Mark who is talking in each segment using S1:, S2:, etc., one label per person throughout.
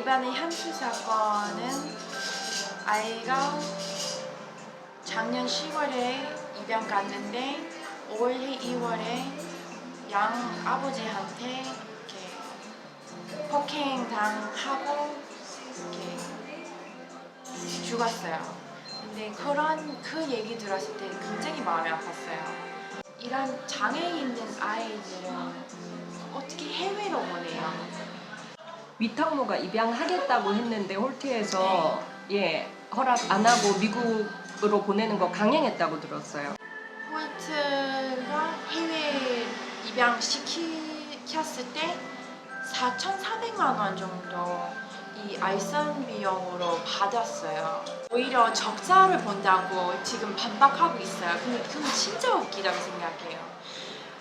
S1: 이번에 향수 사건은 아이가 작년 10월에 입양 갔는데 올해 2월에 양 아버지한테 이렇게 폭행당하고 이렇게 죽었어요. 근데 그 얘기 들었을 때 굉장히 마음이 아팠어요. 이런 장애 있는 아이들은 어떻게 해외로 보내요?
S2: 위탁모가 입양하겠다고 했는데 홀트에서 허락 안 하고 미국으로 보내는 거 강행했다고 들었어요.
S1: 홀트가 해외 입양시켰을 때 4,400만 원 정도 이 알선 비용으로 받았어요. 오히려 적자를 본다고 지금 반박하고 있어요. 근데 그건 진짜 웃기다고 생각해요.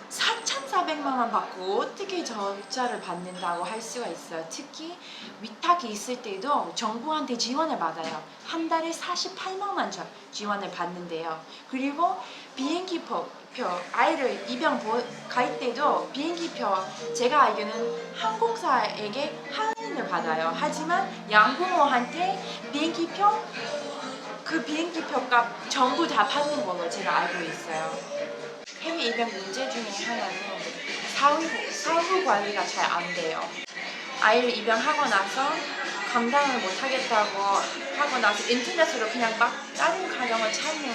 S1: 4,400만 원 받고 어떻게 적자를 받는다고 할 수가 있어요. 특히 위탁이 있을 때도 정부한테 지원을 받아요. 한 달에 48만 원 지원을 받는데요. 그리고 비행기표 아이를 입양 갈 때도 비행기표 제가 알기로는 항공사에게 할인을 받아요. 하지만 양부모한테 그 비행기표 값 전부 다 받는 걸로 제가 알고 있어요. 해외 입양 문제 중에 하나는 사후 관리가 잘 안 돼요. 아이를 입양하고 나서 감당을 못 하겠다고 하고 나서 인터넷으로 그냥 막 다른 가정을 찾는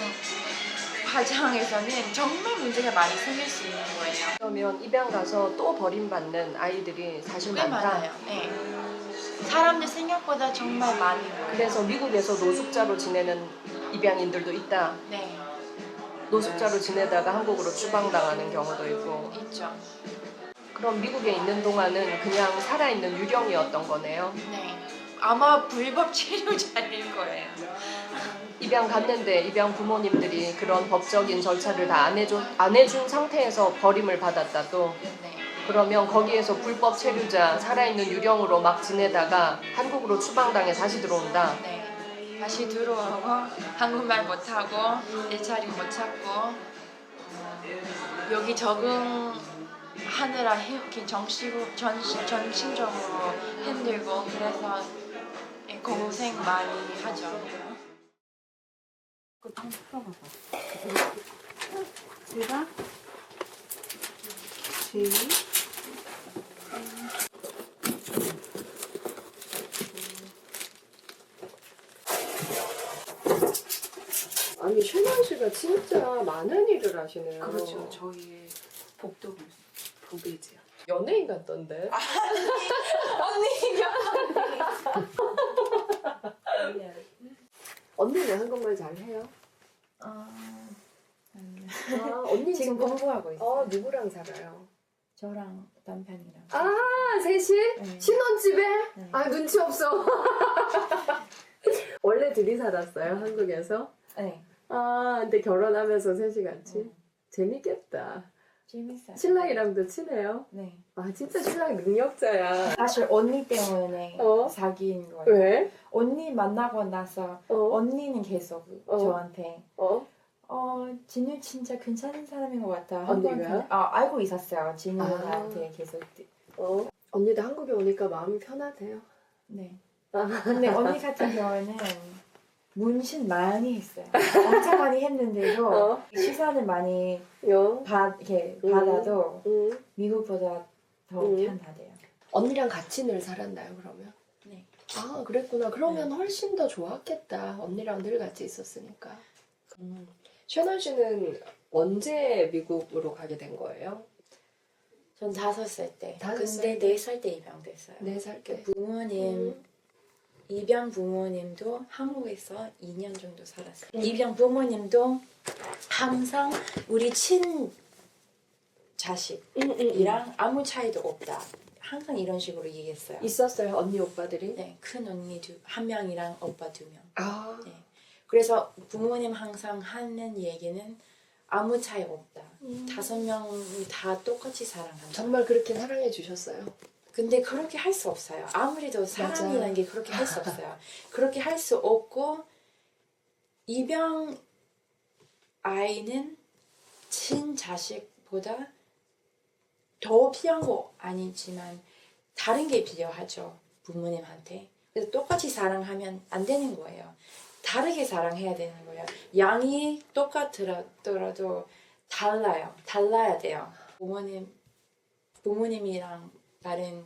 S1: 과정에서는 정말 문제가 많이 생길 수 있는 거예요.
S2: 그러면 입양 가서 또 버림받는 아이들이 사실
S1: 꽤
S2: 많다.
S1: 많아요. 네. 사람들 생각보다 정말 많이 보여요.
S2: 그래서 미국에서 노숙자로 지내는 입양인들도 있다.
S1: 네,
S2: 노숙자로 지내다가 한국으로 추방당하는 경우도 있고.
S1: 있죠.
S2: 그럼 미국에 있는 동안은 그냥 살아있는 유령이었던 거네요.
S1: 네, 아마 불법 체류자일 거예요.
S2: 입양 갔는데 입양 부모님들이 그런 법적인 절차를 다 안 해준 상태에서 버림을 받았다 또.
S1: 네.
S2: 그러면 거기에서 불법 체류자, 살아있는 유령으로 막 지내다가 한국으로 추방당해 다시 들어온다.
S1: 네, 다시 들어오고 한국말 못하고 일자리 못 찾고 여기 적응하느라 이렇게 전신적으로 힘들고 그래서 고생 많이 하죠.
S3: 제가 제일
S2: 아니 최만 씨가 진짜 많은 일을 하시네요.
S3: 그렇죠. 저희의 복도 부배지요.
S2: 연예인 같던데. 언니는 한국말 잘해요? 아, 언니
S1: 지금 공부하고 있어요.
S2: 누구랑 살아요?
S1: 저랑 남편이랑.
S2: 셋이?
S1: 네.
S2: 신혼집에?
S1: 네.
S2: 눈치 없어. 원래 둘이 살았어요, 한국에서?
S1: 네,
S2: 근데 결혼하면서 셋이 같이? 재밌겠다.
S1: 재밌어요.
S2: 신랑이랑도 친해요?
S1: 네.
S2: 진짜 신랑 능력자야.
S1: 사실 언니 때문에
S2: 어?
S1: 사귄 거예요.
S2: 왜?
S1: 언니 만나고 나서 언니는 계속 저한테 진우 진짜 괜찮은 사람인 것 같아.
S2: 언니가?
S1: 알고 있었어요. 진우한테 계속.
S2: 언니도 한국에 오니까 마음이 편하대요.
S1: 네. 근데 언니 같은 경우는 문신 많이 했어요. 엄청 많이 했는데도 시선을 많이 받아도 미국보다 더 편하대요.
S2: 언니랑 같이 늘 살았나요, 그러면?
S1: 네.
S2: 그랬구나. 그러면 훨씬 더 좋았겠다. 언니랑 늘 같이 있었으니까. 셔넌 씨는 언제 미국으로 가게 된 거예요?
S1: 전 5살 때.
S2: 5살
S1: 근데
S2: 때?
S1: 4살 때 입양됐어요.
S2: 4살 때.
S1: 입양 부모님도 한국에서 2년 정도 살았어요. 입양 부모님도 항상 우리 자식이랑 아무 차이도 없다. 항상 이런 식으로 얘기했어요.
S2: 있었어요, 언니 오빠들이?
S1: 네, 큰 언니 한 명이랑 오빠 2명. 네. 그래서 부모님 항상 하는 얘기는 아무 차이 없다. 5명이 다 똑같이 사랑한다.
S2: 정말 그렇게 사랑해 주셨어요?
S1: 근데 그렇게 할 수 없어요. 아무래도 사람이라는 게 그렇게 할 수 없어요. 그렇게 할 수 없고 입양 아이는 친자식보다 더 필요한 거 아니지만 다른 게 필요하죠. 부모님한테. 그래서 똑같이 사랑하면 안 되는 거예요. 다르게 사랑해야 되는 거예요. 양이 똑같더라도 달라야 돼요. 부모님이랑 다른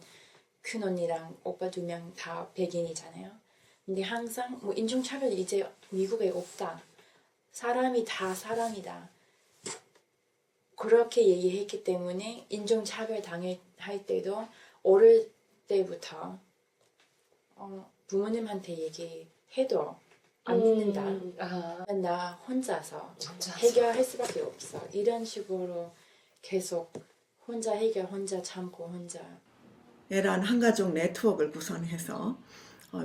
S1: 큰 언니랑 오빠 2명 다 백인이잖아요. 근데 항상 뭐 인종차별 이제 미국에 없다. 사람이 다 사람이다. 그렇게 얘기했기 때문에 인종차별 당할 때도 어릴 때부터 부모님한테 얘기해도 안 믿는다. 나 혼자서 해결할 수밖에 없어. 이런 식으로 계속 혼자 해결, 혼자 참고 혼자.
S4: 애란 한가족 네트워크를 구성해서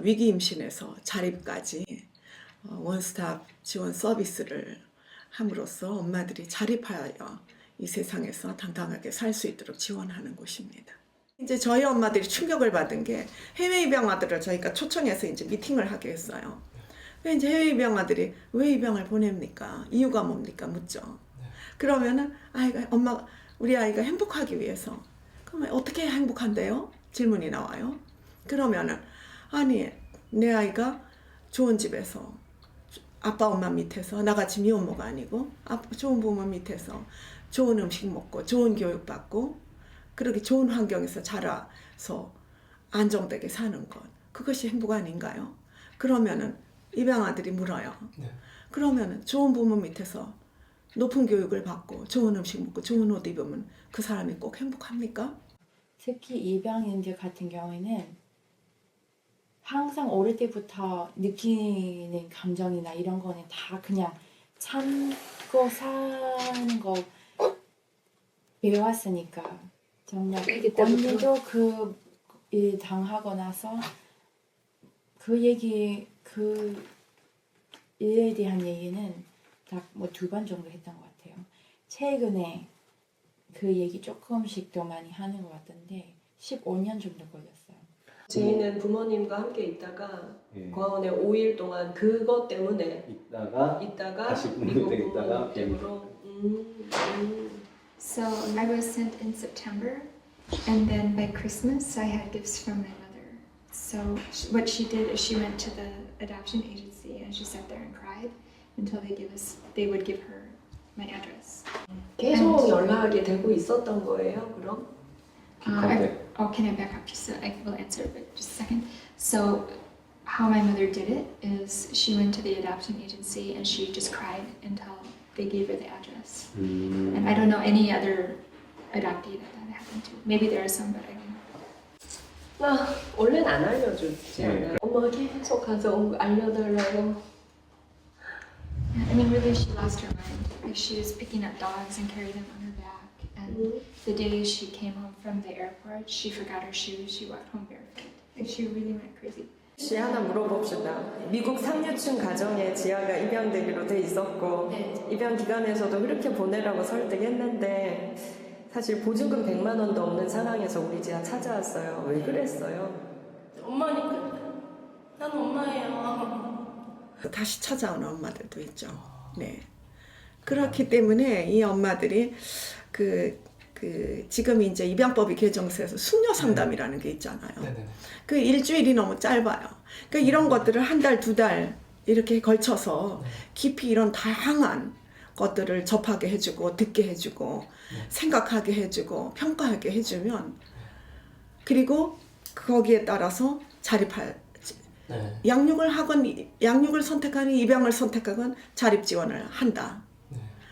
S4: 위기 임신에서 자립까지 원스톱 지원 서비스를 함으로써 엄마들이 자립하여 이 세상에서 당당하게 살 수 있도록 지원하는 곳입니다. 이제 저희 엄마들이 충격을 받은 게 해외 입양아들을 저희가 초청해서 이제 미팅을 하게 했어요. 근데 이제 해외 입양아들이 왜 입양을 보냅니까? 이유가 뭡니까? 묻죠. 그러면은 우리 아이가 행복하기 위해서. 그러면 어떻게 행복한데요? 질문이 나와요. 그러면은 아니 내 아이가 좋은 집에서 아빠 엄마 밑에서 나같이 미혼모가 아니고 좋은 부모 밑에서 좋은 음식 먹고 좋은 교육 받고 그렇게 좋은 환경에서 자라서 안정되게 사는 것 그것이 행복 아닌가요? 그러면은 입양아들이 물어요. 그러면은 좋은 부모 밑에서 높은 교육을 받고 좋은 음식 먹고 좋은 옷 입으면 그 사람이 꼭 행복합니까?
S1: 특히 입양인들 같은 경우에는 항상 어릴 때부터 느끼는 감정이나 이런 거는 다 그냥 참고 사는 거 배웠으니까 정말
S2: 아기 때부터?
S1: 언니도 그 일 당하고 나서 그 일에 대한 얘기는 딱 뭐 2번 정도 했던 것 같아요. 최근에 그 얘기 조금씩 더 많이 하는 것 같던데 15년 정도 걸렸어요.
S2: 지인은 부모님과 함께 있다가
S5: 예.
S2: 고아원에 5일 동안 그것 때문에
S5: 있다가
S2: 다시
S5: 다시
S2: 미국
S5: 부모님 있다가
S2: 부모님으로
S6: So I was sent in September, and then by Christmas I had gifts from my mother. So what she did is she went to the adoption agency and she sat there and cried until they would give her my address.
S2: 계속 연락이 되고 있었던 거예요, 그럼?
S6: Can I back up just I will answer, but just a second. So how my mother did it is she went to the adoption agency and she just cried until they gave her the address. And I don't know any other adoptee that happened to. Maybe there are some, but I don't know.
S2: 원래는 안 알려주지 않아요. 엄마가 계속 가서 알려달라고.
S6: Yeah, I mean, really, she lost her mind. Like she was picking up dogs and carried them on her back. And the day she came home from the airport, she forgot her shoes. She walked home barefoot. Like she really went crazy.
S7: 씨 하나 물어봅시다. 미국 상류층 가정에 지아가 입양되기로 돼 있었고 입양 기관에서도 그렇게 보내라고 설득했는데 사실 보증금 100만 원도 없는 상황에서 우리 지아 찾아왔어요. 왜 그랬어요?
S8: 엄마니까. 난 엄마예요.
S4: 다시 찾아오는 엄마들도 있죠. 네. 그렇기 때문에 이 엄마들이 지금 이제 입양법이 개정돼서 숙려 상담이라는 게 있잖아요. 그 일주일이 너무 짧아요. 그러니까 이런 것들을 1달, 2달 이렇게 걸쳐서 깊이 이런 다양한 것들을 접하게 해주고 듣게 해주고 생각하게 해주고 평가하게 해주면 그리고 거기에 따라서 자립할 양육을 선택하니 입양을 선택하건 자립 지원을 한다.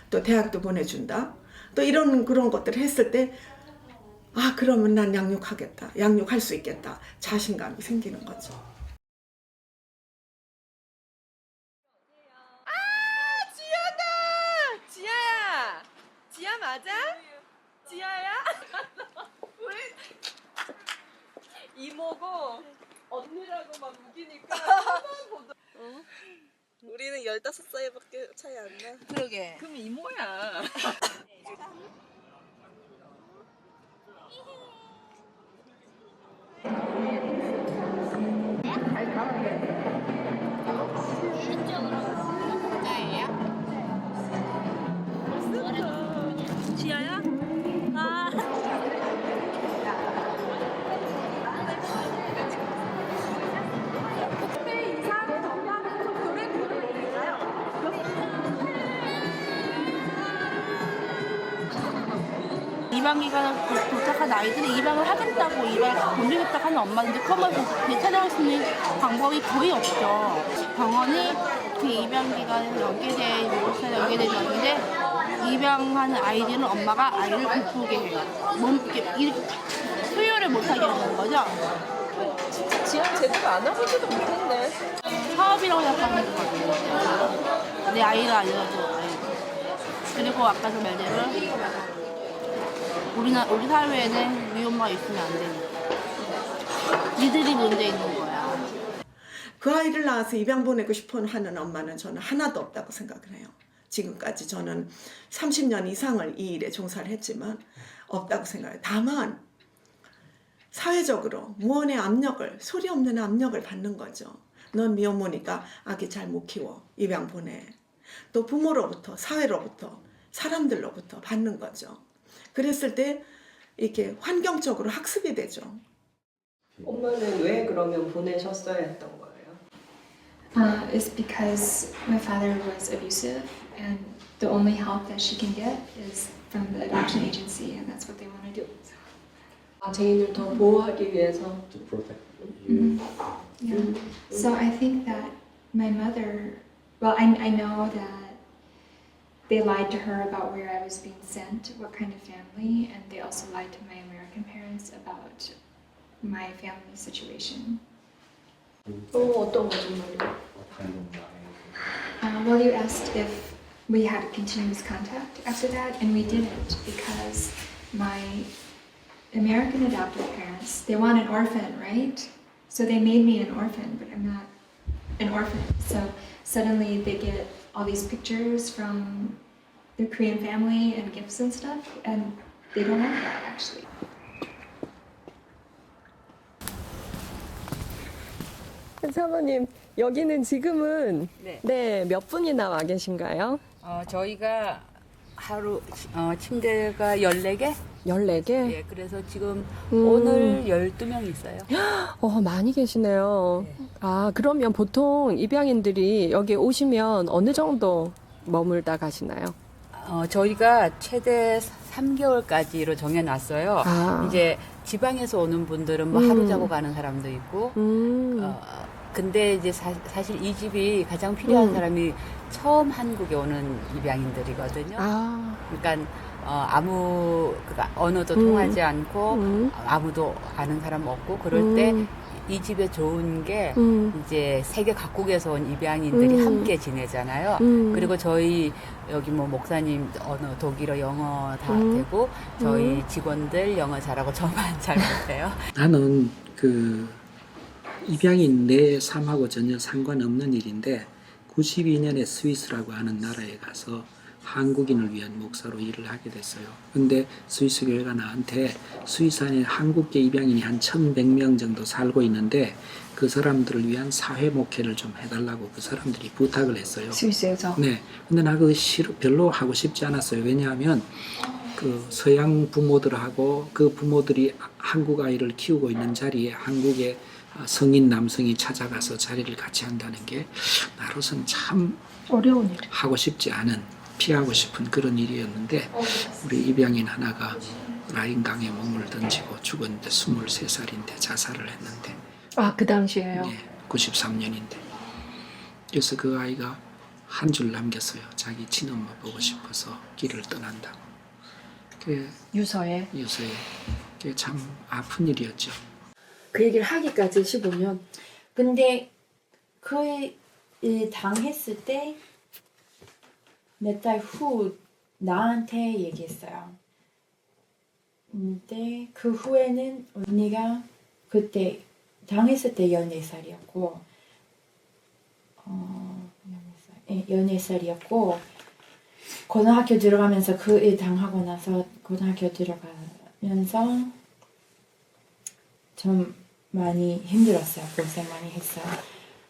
S4: 또 대학도 보내준다. 또 그런 것들을 했을 때 그러면 난 양육하겠다. 양육할 수 있겠다. 자신감이 생기는 거죠.
S8: 지아야! 지아 맞아? 지아야? 우리 이모고 언니라고 막 우기니까 한번 보다. 우리는 15살밖에 차이 안 나. 그러게. 그럼 이모야. 지아야?
S5: 입양 기간을 도착한 아이들이 입양을 하겠다고 입양을 보내겠다고 하는 엄마인데 그걸 되찾아올 수 있는 방법이 거의 없죠. 병원이 그 입양 기간에서 연계돼 목사에 연계되지 않는데 입양하는 아이들은 엄마가 아이를 기쁘게 해요. 이렇게 수유를 못하게 하는 거죠.
S8: 진짜 지원 제대로 안 하고지도 못했네.
S5: 사업이라고 생각하는 것 같아요. 내 아이를 알려줘. 그리고 아까 그 말대로 우리 사회에는 미혼모가 있으면 안 되니까 니들이 문제 있는 거야.
S4: 그 아이를 낳아서 입양 보내고 싶어 하는 엄마는 저는 하나도 없다고 생각을 해요. 지금까지 저는 30년 이상을 이 일에 종사를 했지만 없다고 생각해요. 다만 사회적으로 무언의 압력을, 소리 없는 압력을 받는 거죠. 넌 미혼모니까 아기 잘 못 키워. 입양 보내. 또 부모로부터, 사회로부터, 사람들로부터 받는 거죠. 그랬을 때 이렇게 환경적으로 학습이 되죠.
S7: 엄마는 왜 그러면 보내셨어야 했던 거예요?
S6: It's because my father was abusive, and the only help that she can get is from the adoption agency, and that's what they want to do.
S7: 제인을 더 보호하기 위해서.
S9: To protect
S6: Mm-hmm. Yeah. So I think that my mother, well, I know that they lied to her about where I was being sent, what kind of family, and they also lied to my American parents about my family situation.
S7: 어떤 거짓말이요?
S9: what kind of lies?
S6: Well, you asked if we had continuous contact after that, and we didn't because my American adoptive parents, they want an orphan, right? So they made me an orphan, but I'm not an orphan. So suddenly they get all these pictures from their Korean family and gifts and stuff, and they don't want that actually.
S7: 사모님, 여기는 지금은
S8: 네.
S7: 몇 분이나 와 계신가요?
S10: 저희가 하루 침대가 14개?
S7: 14개?
S10: 예, 그래서 지금 오늘 12명 있어요.
S7: 많이 계시네요. 아, 그러면 보통 입양인들이 여기 오시면 어느 정도 머물다 가시나요?
S10: 저희가 최대 3개월까지로 정해놨어요. 이제 지방에서 오는 분들은 뭐 하루 자고 가는 사람도 있고, 근데 이제 사실 이 집이 가장 필요한 사람이 처음 한국에 오는 입양인들이거든요. 그러니까 그러니까 언어도 통하지 않고 아무도 아는 사람 없고 그럴 때 이 집에 좋은 게 이제 세계 각국에서 온 입양인들이 함께 지내잖아요. 그리고 저희 여기 뭐 목사님 언어 독일어 영어 다 되고 저희 직원들 영어 잘하고 저만 잘 못해요.
S11: 나는 그 입양인 내 삶하고 전혀 상관없는 일인데 92년에 스위스라고 하는 나라에 가서 한국인을 위한 목사로 일을 하게 됐어요. 근데 스위스 교회가 나한테 스위스 안에 한국계 입양인이 한 1,100명 정도 살고 있는데 그 사람들을 위한 사회 목회를 좀 해달라고 그 사람들이 부탁을 했어요.
S3: 스위스에서?
S11: 네. 근데 나 그거 별로 하고 싶지 않았어요. 왜냐하면 그 서양 부모들하고 그 부모들이 한국 아이를 키우고 있는 자리에 한국의 성인 남성이 찾아가서 자리를 같이 한다는 게 나로서는 참
S3: 어려운 일.
S11: 하고 싶지 않은 피하고 싶은 그런 일이었는데 우리 입양인 하나가 라인강에 몸을 던지고 죽었는데 23살인데 자살을 했는데
S3: 그 당시에요?
S11: 네, 93년인데 그래서 그 아이가 한 줄 남겼어요. 자기 친엄마 보고 싶어서 길을 떠난다고.
S3: 유서에?
S11: 유서에. 그게 참 아픈 일이었죠.
S2: 그 얘기를 하기까지 15년.
S1: 근데 그 일 당했을 때 몇 달 후 나한테 얘기했어요. 근데 그 후에는 언니가 그때 당했을 때 14살이었고 14살이었고 고등학교 들어가면서 그 일 당하고 나서 고등학교 들어가면서 좀 많이 힘들었어요. 고생 많이 했어요.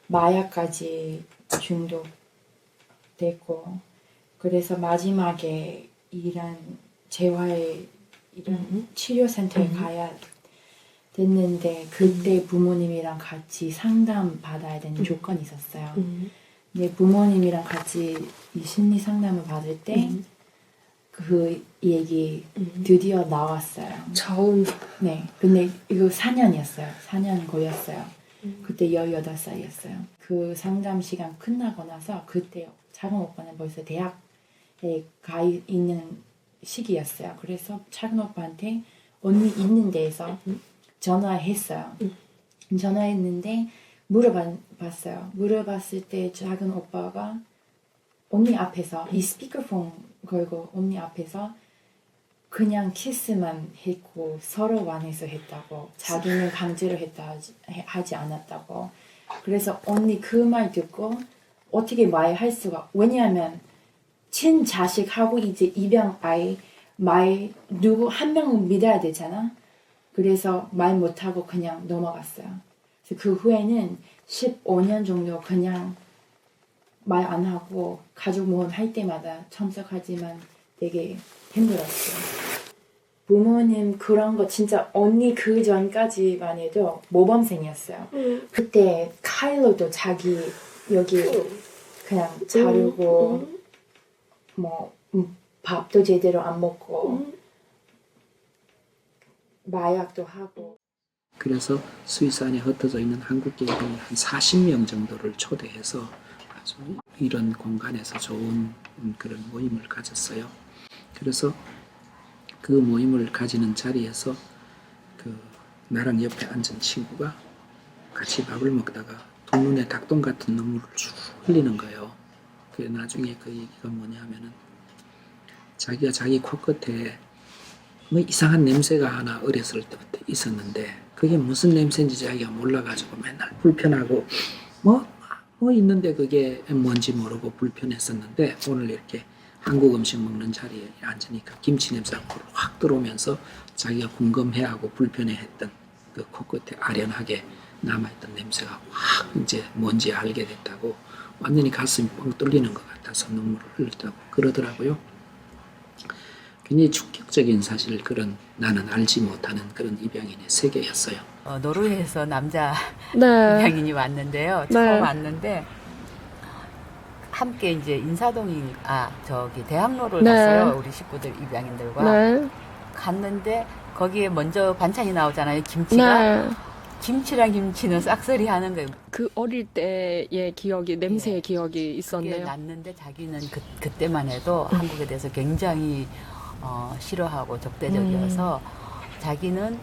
S1: 마약까지 중독됐고 그래서 마지막에 이런 재활 이런 치료센터에 가야 됐는데 그때 부모님이랑 같이 상담 받아야 되는 조건이 있었어요. 근데 부모님이랑 같이 이 심리 상담을 받을 때
S12: 그 얘기 드디어 나왔어요.
S2: 처음.
S12: 네. 근데 이거 4년이었어요. 4년 걸렸어요. 그때 18살이었어요. 그 상담 시간 끝나고 나서 그때 작은 오빠는 벌써 대학에 가 있는 시기였어요. 그래서 작은 오빠한테 언니 있는 데에서 전화했어요. 전화했는데 물어봤어요. 물어봤을 때 작은 오빠가 언니 앞에서 이 스피커폰 걸고 언니 앞에서 그냥 키스만 했고 서로 원해서 했다고 자기는 강제로 하지 않았다고. 그래서 언니 그 말 듣고 어떻게 말할 수가, 왜냐하면 친자식하고 이제 입양 아이 말 누구 한 명은 믿어야 되잖아. 그래서 말 못하고 그냥 넘어갔어요. 그래서 그 후에는 15년 정도 그냥 말 안 하고 가족 모임 할 때마다 참석하지만 되게 힘들었어요. 부모님 그런 거 진짜 언니 그 전까지만 해도 모범생이었어요. 그때 칼로도 자기 여기 그냥 자르고 뭐 밥도 제대로 안 먹고 마약도 하고.
S11: 그래서 스위스 안에 흩어져 있는 한국계인이 한 40명 정도를 초대해서 아주 이런 공간에서 좋은 그런 모임을 가졌어요. 그래서 그 모임을 가지는 자리에서 그 나랑 옆에 앉은 친구가 같이 밥을 먹다가 두 눈에 닭똥 같은 눈물을 쭉 흘리는 거예요. 그 나중에 그 얘기가 뭐냐면은 자기가 자기 코끝에 뭐 이상한 냄새가 하나 어렸을 때부터 있었는데 그게 무슨 냄새인지 자기가 몰라가지고 맨날 불편하고 뭐 있는데 그게 뭔지 모르고 불편했었는데 오늘 이렇게 한국 음식 먹는 자리에 앉으니까 김치 냄새가 확 들어오면서 자기가 궁금해하고 불편해했던 그 코끝에 아련하게 남아있던 냄새가 확 이제 뭔지 알게 됐다고 완전히 가슴이 뻥 뚫리는 것 같아서 눈물을 흘렸다고 그러더라고요. 굉장히 충격적인 사실 그런 나는 알지 못하는 그런 입양인의 세계였어요.
S10: 노르웨이에서 남자
S2: 네.
S10: 입양인이 왔는데요. 처음 왔는데 함께 이제 저기 대학로를 갔어요. 우리 식구들 입양인들과 갔는데 거기에 먼저 반찬이 나오잖아요. 김치가. 김치랑 김치는 싹쓸이 하는 거예요.
S2: 그 어릴 때의 기억이, 냄새의 기억이 있었네요.
S10: 그게 났는데 자기는 그때만 해도 한국에 대해서 굉장히 싫어하고 적대적이어서 자기는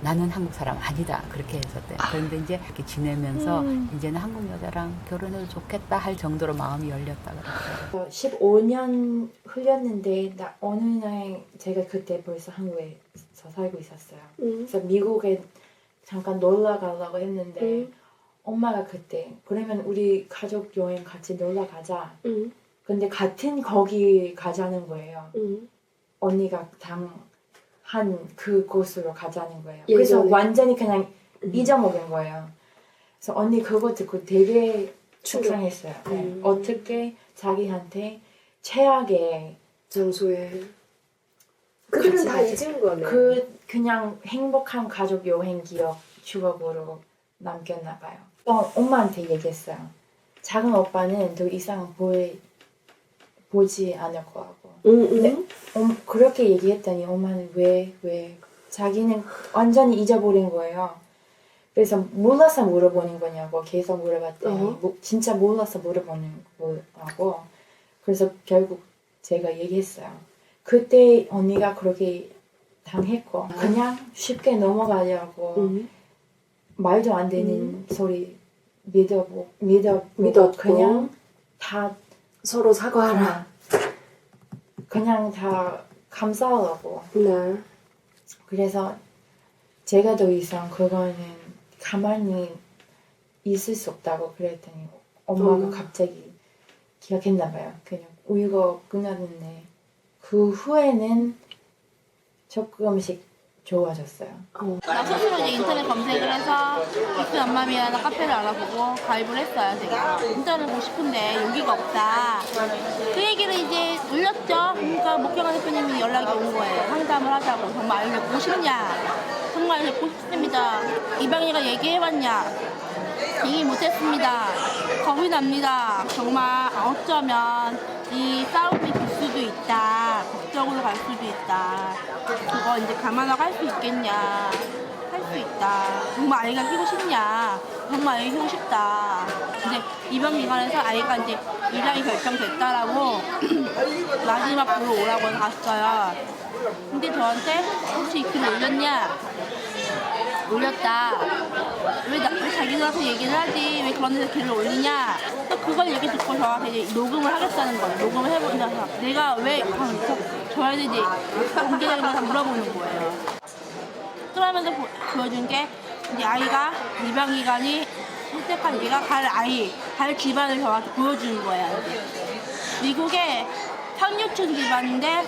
S10: 나는 한국 사람 아니다 그렇게 했었대요. 그런데 이제 이렇게 지내면서 이제는 한국 여자랑 결혼해도 좋겠다 할 정도로 마음이 열렸다 그러더라고요.
S12: 15년 흘렸는데 어느 날 제가 그때 벌써 한국에서 살고 있었어요. 그래서 미국에 잠깐 놀러 가려고 했는데 엄마가 그때 그러면 우리 가족 여행 같이 놀러 가자. 근데 같은 거기 가자는 거예요. 언니가 한 그곳으로 가자는 거예요. 그래서 완전히 그냥 잊어먹은 거예요. 그래서 언니 그거 듣고 되게 속상했어요. 어떻게 자기한테 최악의
S2: 장소에 그들은 다 잊은 거네.
S12: 그냥 행복한 가족 여행 기억 추억으로 남겼나 봐요. 엄마한테 얘기했어요. 작은 오빠는 더 이상 보지 않을 거라고. 근데 그렇게 얘기했더니 엄마는 왜 자기는 완전히 잊어버린 거예요. 그래서 몰라서 물어보는 거냐고 계속 물어봤더니 진짜 몰라서 물어보는 거라고. 그래서 결국 제가 얘기했어요. 그때 언니가 그렇게 당했고 그냥 쉽게 넘어가려고 말도 안 되는 소리 믿었고 그냥 다
S2: 서로 사과하라.
S12: 그냥 다 감사하라고.
S2: 네.
S12: 그래서 제가 더 이상 그거는 가만히 있을 수 없다고 그랬더니 엄마가 갑자기 기억했나 봐요. 그냥 이거 끝났는데 그 후에는 조금씩 좋아졌어요.
S5: 나 스스로 이제 인터넷 검색을 해서 이쁜 엄마미라는 카페를 알아보고 가입을 했어요. 제가 문자를 보고 싶은데 용기가 없다. 그 얘기를 이제 올렸죠. 그러니까 목경환 대표님이 연락이 온 거예요. 상담을 하자고. 정말 알려보고 싶냐? 정말 알려보고 싶습니다. 이방이가 얘기해봤냐? 얘기 못했습니다. 겁이 납니다. 정말 어쩌면 이 싸움이 될 수도 있다. 법적으로 갈 수도 있다. 그거 이제 감안하고 할 수 있겠냐. 할 수 있다. 정말 아이가 키우고 싶냐. 정말 아이 키우고 싶다. 근데 입양 기관에서 아이가 이제 입양이 결정됐다라고 마지막 보러 오라고 갔어요. 근데 저한테 혹시 이 글 올렸냐? 올렸다. 왜 자기가 와서 얘기를 하지? 왜 그런 데서 글을 올리냐? 또 그걸 얘기 듣고 저한테 이제 녹음을 하겠다는 거예요. 녹음을 해본다서 내가 왜 저한테 이제 공개적인 걸 다 물어보는 거예요. 그러면서 보여준 게 이제 아이가 입양기관이 선택한 얘가 갈 집안을 저한테 보여주는 거예요. 미국의 상류층 집안인데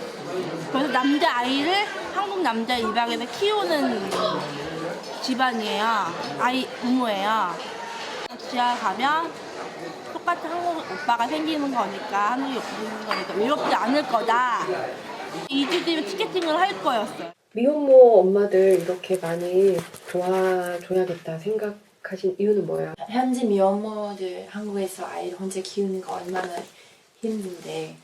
S5: 그래서 남자 아이를 한국 남자 입양에서 키우는 집안이에요. 아이 부모예요. 지하 가면 똑같은 한국 오빠가 생기는 거니까 한국이 없는 거니까 외롭지 않을 거다. 2주 뒤에 티켓팅을 할 거였어요.
S2: 미혼모 엄마들 이렇게 많이 도와줘야겠다 생각하신 이유는 뭐예요?
S12: 현지 미혼모들 한국에서 아이를 혼자 키우는 거 얼마나 힘든데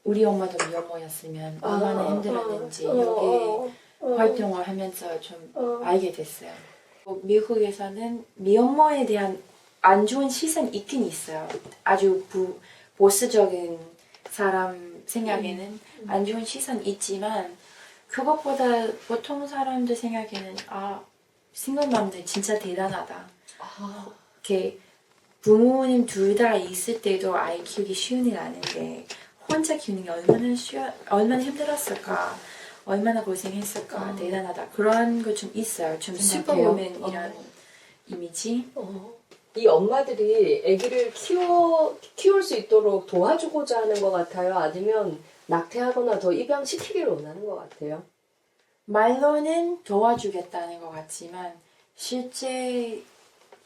S12: 우리 엄마도 미혼모였으면 얼마나 힘들었는지 여기 활동을 하면서 좀 알게 됐어요. 미국에서는 미혼모에 대한 안 좋은 시선이 있긴 있어요. 아주 보수적인 사람 생각에는 안 좋은 시선이 있지만 그것보다 보통 사람들 생각에는 싱글맘들 진짜 대단하다. 이렇게 부모님 둘 다 있을 때도 아이 키우기 쉬운 일 아닌데 혼자 키우는 게 얼마나 힘들었을까, 얼마나 고생했을까, 대단하다. 그런 거 좀 있어요. 좀 슈퍼우먼이란 이미지.
S2: 이 엄마들이 아기를 키울 수 있도록 도와주고자 하는 것 같아요? 아니면 낙태하거나 더 입양시키기를 원하는 것 같아요?
S12: 말로는 도와주겠다는 것 같지만 실제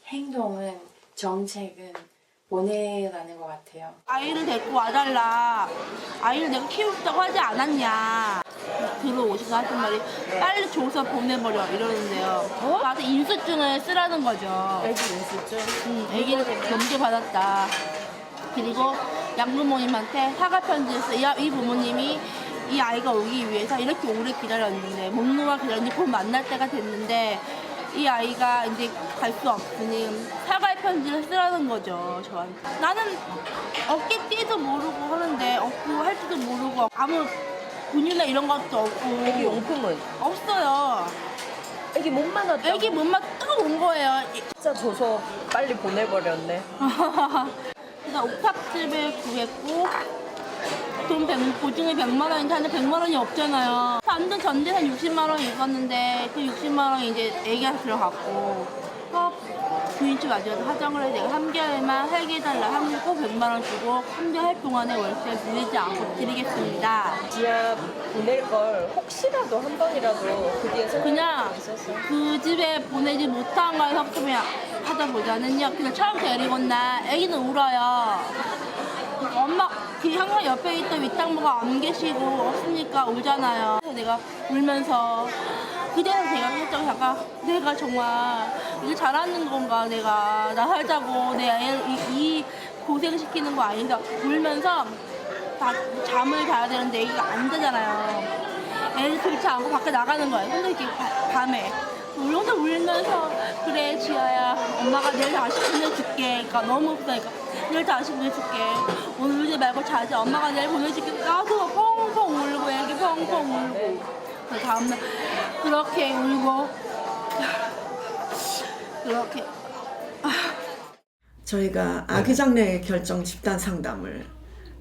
S12: 행동은, 정책은 보내라는 것 같아요.
S5: 아이를 데리고 와달라. 아이를 내가 키우겠다고 하지 않았냐. 들어오셔서 하신 말이 빨리 줘서 보내버려 이러는데요. 나한테 인수증을 쓰라는 거죠.
S8: 애기 인수증?
S5: 애기를 넘겨받았다. 그리고 양부모님한테 사과 편지를 써요. 이 부모님이 이 아이가 오기 위해서 이렇게 오래 기다렸는데 목놓아 기다렸는데 곧 만날 때가 됐는데 이 아이가 이제 갈 수 없으니 사과의 편지를 쓰라는 거죠, 저한테. 나는 어깨띠도 모르고 하는데 없고 할지도 모르고 아무 분유나 이런 것도 없고.
S8: 애기 용품은?
S5: 없어요.
S8: 애기 몸만 왔다.
S5: 애기 몸만 딱 온 거예요.
S8: 진짜 줘서 빨리 보내버렸네.
S5: 그래서 옥탑집을 구했고 보증이 100만 원인데 한 100만 원이 없잖아요. 완전 전재산 60만 원이 있었는데 그 60만 원이 이제 애기한테 들어갔고 부인집 와줘서 하정을 해서 내가 3개월만 살게 해달라 하고 100만 원 주고 3개월 동안의 월세를 드리지 않고 드리겠습니다.
S8: 지하 보낼 걸 혹시라도 한 번이라도 그 뒤에
S5: 그냥
S8: 있었어.
S5: 그 집에 보내지 못한 거에서 그냥 하다 보자는요. 그냥 처음 데리고 온 날 애기는 울어요. 엄마 그 항상 옆에 있던 윗장모가 안 계시고 없으니까 울잖아요. 그래서 내가 울면서 그때는 제가 살짝 잠깐 내가 정말 이게 잘하는 건가, 내가 나 살자고 내 애를 이 고생시키는 거 아닌가 울면서 다 잠을 자야 되는데 애기가 안 자잖아요. 애를 들지 않고 밖에 나가는 거예요. 근데 이렇게 밤에 혼자 울면서 그래 지아야 엄마가 내일 다시 보내줄게. 그러니까 너무 없으니까 내일 다시 보내줄게. 오늘 울지 말고 자자. 엄마가 내일 보내줄게. 나도 펑펑 울고 애기 펑펑 울고. 그 다음날 그렇게 울고 그렇게
S4: 저희가 아기 장래 결정 집단 상담을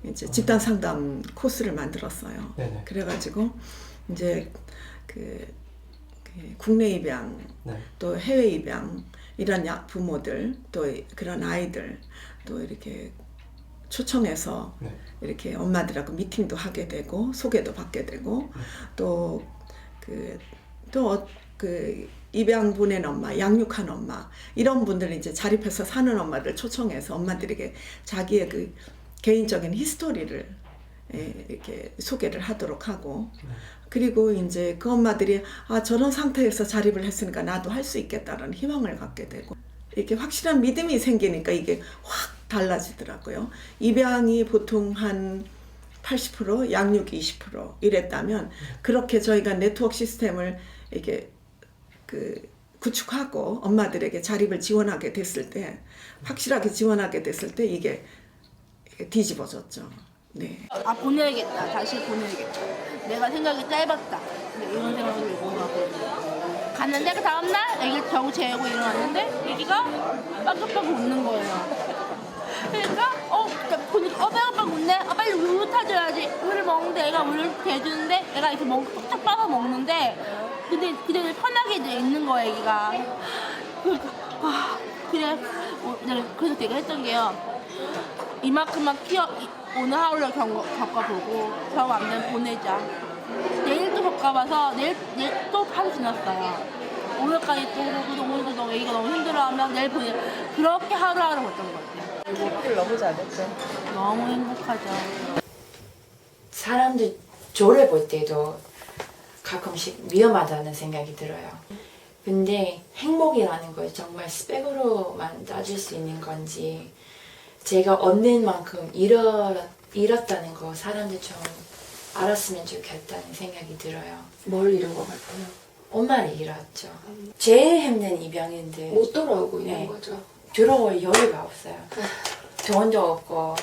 S4: 이제 집단 상담 코스를 만들었어요.
S9: 네네.
S4: 그래가지고 이제 그 국내 입양 또 해외 입양 이런 부모들 또 그런 아이들 또 이렇게 초청해서 이렇게 엄마들하고 미팅도 하게 되고 소개도 받게 되고 또 입양 보낸 엄마, 양육한 엄마 이런 분들 이제 자립해서 사는 엄마들 초청해서 엄마들에게 자기의 그 개인적인 히스토리를 이렇게 소개를 하도록 하고 그리고 이제 그 엄마들이 저런 상태에서 자립을 했으니까 나도 할 수 있겠다라는 희망을 갖게 되고 이렇게 확실한 믿음이 생기니까 이게 확 달라지더라고요. 입양이 보통 한 80%, 양육이 20% 이랬다면 그렇게 저희가 네트워크 시스템을 이렇게 구축하고 엄마들에게 자립을 지원하게 됐을 때, 확실하게 지원하게 됐을 때 이게 뒤집어졌죠. 네.
S5: 아, 보내야겠다. 다시 보내야겠다. 내가 생각이 짧았다. 이런 생각이 들고 갔는데 그 다음날 애기를 겨우 재우고 일어났는데 애기가 빠긋빠긋 웃는 거예요. 그러니까 보니까 배가 웃네. 빨리 우유 타줘야지. 우유를 먹는데 애가 우유를 대주는데 애가 이렇게 뚝딱 빨아 먹는데 근데 그대로 편하게 이제 있는 거야 애기가. 그래서 내가 했던 게요. 이만큼만 오늘 하루를 겪어보고 정 안 되면 보내자. 내일 또 겪어봐서 내일 또 하루 지났어요. 오늘까지 또 오늘도 너무 애기가 너무 힘들어하면 내일 보내. 그렇게 하루하루 봤던 것 같아요.
S8: 목표를 너무 잘했죠.
S5: 너무 행복하죠.
S12: 사람들 저를 볼 때도 가끔씩 위험하다는 생각이 들어요. 근데 행복이라는 걸 정말 스펙으로만 따질 수 있는 건지 제가 얻는 만큼 잃었다는 거 사람들 좀 알았으면 좋겠다는 생각이 들어요.
S2: 뭘 잃은 것 같아요?
S12: 엄마를 잃었죠. 제일 힘든 입양인데
S2: 못 돌아오고 있는 거죠.
S12: 들어올 여유가 없어요. 돈도 없고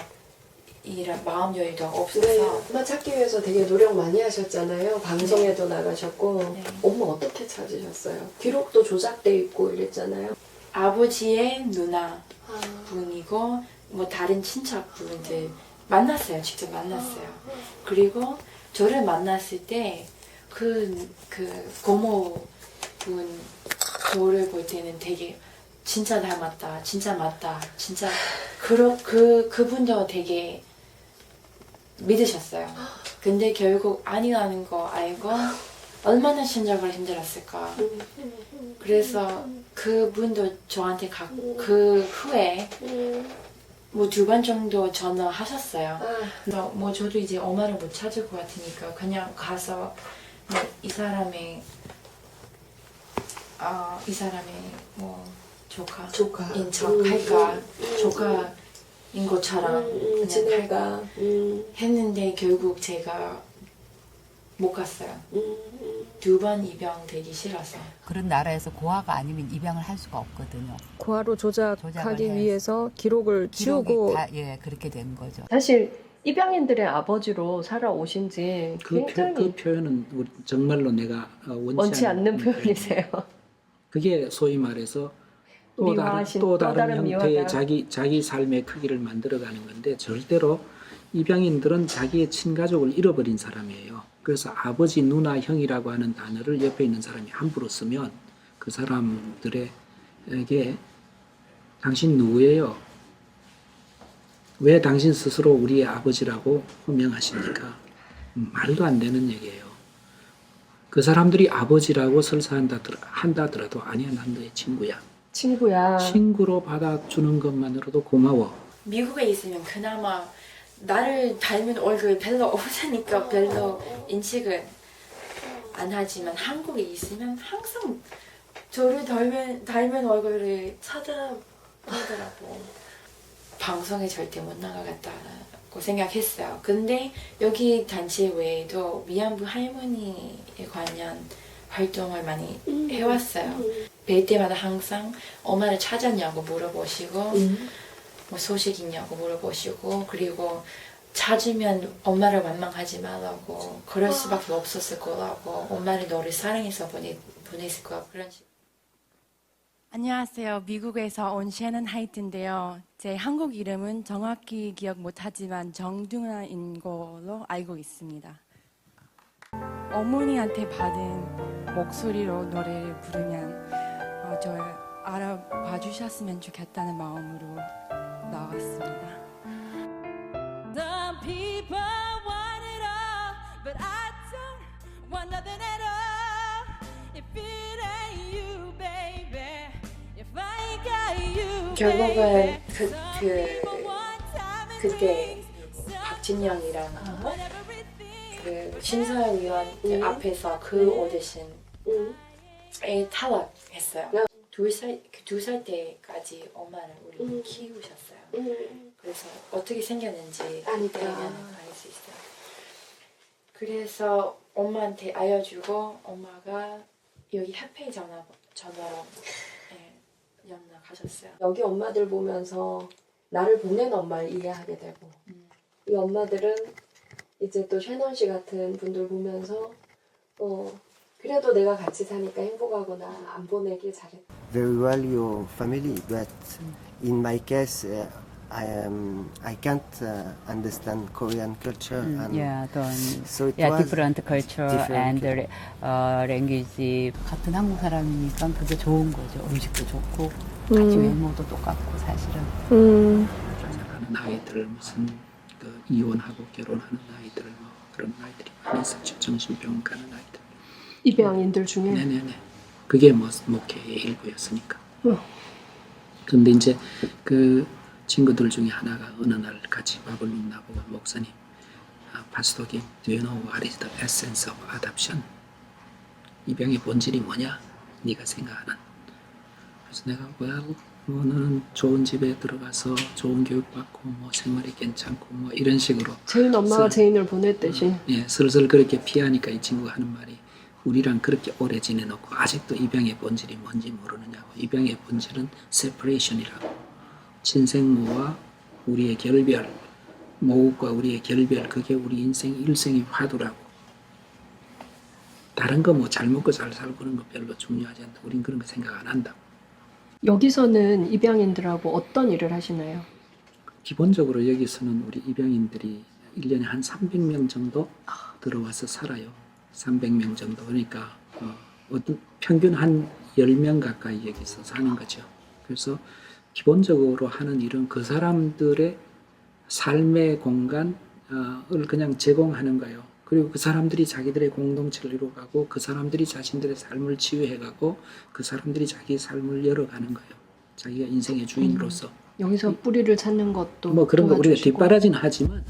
S12: 마음 여유도 없어서.
S2: 네, 엄마 찾기 위해서 되게 노력 많이 하셨잖아요. 방송에도 나가셨고.
S12: 네.
S2: 엄마 어떻게 찾으셨어요? 기록도 조작돼 있고 이랬잖아요.
S12: 아버지의 누나 분이고 뭐 다른 친척 분들 만났어요. 직접 만났어요. 그리고 저를 만났을 때 그 고모 분 저를 볼 때는 되게 진짜 닮았다, 진짜 맞다, 진짜 그분도 되게 믿으셨어요. 근데 결국 아니라는 거 알고 얼마나 심적으로 힘들었을까. 그래서 그분도 저한테 그 후에 뭐 2번 정도 전화하셨어요. 그래서 뭐 저도 이제 엄마를 못 찾을 것 같으니까 그냥 가서 뭐 이 사람의 뭐 조카인 척 할까, 조카인 것처럼 그냥
S2: 지낼까
S12: 했는데 결국 제가 못 갔어요. 2번 입양되기 싫어서.
S10: 그런 나라에서 고아가 아니면 입양을 할 수가 없거든요.
S8: 고아로 조작하기
S10: 조작을
S8: 위해서 기록을 지우고
S10: 그렇게 된 거죠.
S2: 사실 입양인들의 아버지로 살아오신 지
S11: 그
S2: 굉장히
S11: 표현은 정말로 내가
S2: 원치 않는 표현이세요.
S11: 그게 소위 말해서
S2: 미화하신
S11: 또 다른 형태의
S2: 미화다.
S11: 자기 삶의 크기를 만들어가는 건데 절대로 입양인들은 자기의 친가족을 잃어버린 사람이에요. 그래서 아버지, 누나, 형이라고 하는 단어를 옆에 있는 사람이 함부로 쓰면 그 사람들에게 당신 누구예요? 왜 당신 스스로 우리의 아버지라고 호명하십니까? 말도 안 되는 얘기예요. 그 사람들이 아버지라고 한다더라도 아니야, 난 너의 친구야. 친구로 받아주는 것만으로도 고마워.
S12: 미국에 있으면 그나마 나를 닮은 얼굴이 별로 없으니까 별로 인식을 안 하지만 한국에 있으면 항상 저를 닮은 얼굴을 찾아보더라고. 방송에 절대 못 나가겠다고 생각했어요. 근데 여기 단체 외에도 위안부 할머니에 관련 활동을 많이 해왔어요. 뵐 때마다 항상 엄마를 찾았냐고 물어보시고 뭐 소식 있냐고 물어보시고 그리고 찾으면 엄마를 원망하지 말라고 그럴 수밖에 없었을 거라고 엄마를 너를 사랑해서 보냈을 거야 그런 식으로.
S13: 안녕하세요. 미국에서 온 셰넌 하이트인데요. 제 한국 이름은 정확히 기억 못하지만 정둥아인 걸로 알고 있습니다. 어머니한테 받은 목소리로 노래를 부르면 저 알아봐 주셨으면 좋겠다는 마음으로 나왔습니다.
S14: Some people want it all, but I don't want nothing at all. If it ain't you, baby, if I ain't got you,
S12: 결국은 그때 박진영이랑 그 심사위원 앞에서 그 오디션에 탈락했어요. 2살 때까지 엄마를 우리 키우셨어요. 그래서 어떻게 생겼는지 그때는 알 수 있어요.
S13: 그래서 엄마한테 알려주고 엄마가 여기 협회 전화로 연락하셨어요.
S2: 여기 엄마들 보면서 나를 보낸 엄마를 이해하게 되고 이 엄마들은 이제 또 셰넌 씨 같은 분들 보면서 그래도 내가 같이 사니까 행복하구나 안 보내길 잘했다.
S15: Very well your family, but in my case, I can't understand Korean culture. And
S10: Yeah,
S15: so it
S10: yeah,
S15: was
S10: different culture
S15: different.
S10: and language. 같은 한국 사람이니까 그게 좋은 거죠. 음식도 좋고 같이 외모도 똑같고 사실은.
S11: 하는 아이들 무슨 그 이혼하고 결혼하는 아이들 뭐 그런 아이들이 많이 있었죠. 정신병원 가는 아이들.
S2: 입양인들 중에.
S11: 네네네. 그게 뭐 목회의 일부였으니까. 근데 이제 그 친구들 중에 하나가 어느 날 같이 밥을 먹나 보고 목사님, 파스토 김, do you know what is the essence of adoption? 입양의 본질이 뭐냐? 네가 생각하는. 그래서 내가 well, 너는 좋은 집에 들어가서 좋은 교육 받고 뭐 생활이 괜찮고 뭐 이런 식으로.
S2: 제인 엄마가 제인을 보냈듯이.
S11: 예, 슬슬 그렇게 피하니까 이 친구가 하는 말이 우리랑 그렇게 오래 지내놓고 아직도 입양의 본질이 뭔지 모르느냐고. 입양의 본질은 separation이라고. 친생모와 우리의 결별, 모국과 우리의 결별, 그게 우리 인생 일생의 화두라고. 다른 거 뭐 잘 먹고 잘 살고 그런 거 별로 중요하지 않다. 우린 그런 거 생각 안 한다.
S2: 여기서는 입양인들하고 어떤 일을 하시나요?
S11: 기본적으로 여기서는 우리 입양인들이 1년에 한 300명 정도 들어와서 살아요. 300명 정도. 그러니까 어떤 평균 한 10명 가까이 여기서 사는 거죠. 그래서 기본적으로 하는 일은 그 사람들의 삶의 공간을 그냥 제공하는 거예요. 그리고 그 사람들이 자기들의 공동체를 이루어가고 그 사람들이 자신들의 삶을 치유해가고 그 사람들이 자기 삶을 열어가는 거예요. 자기가 인생의 주인으로서.
S2: 여기서 뿌리를 찾는 것도
S11: 뭐 그런 거 우리가
S2: 도와주시고.
S11: 뒷바라지는 하지만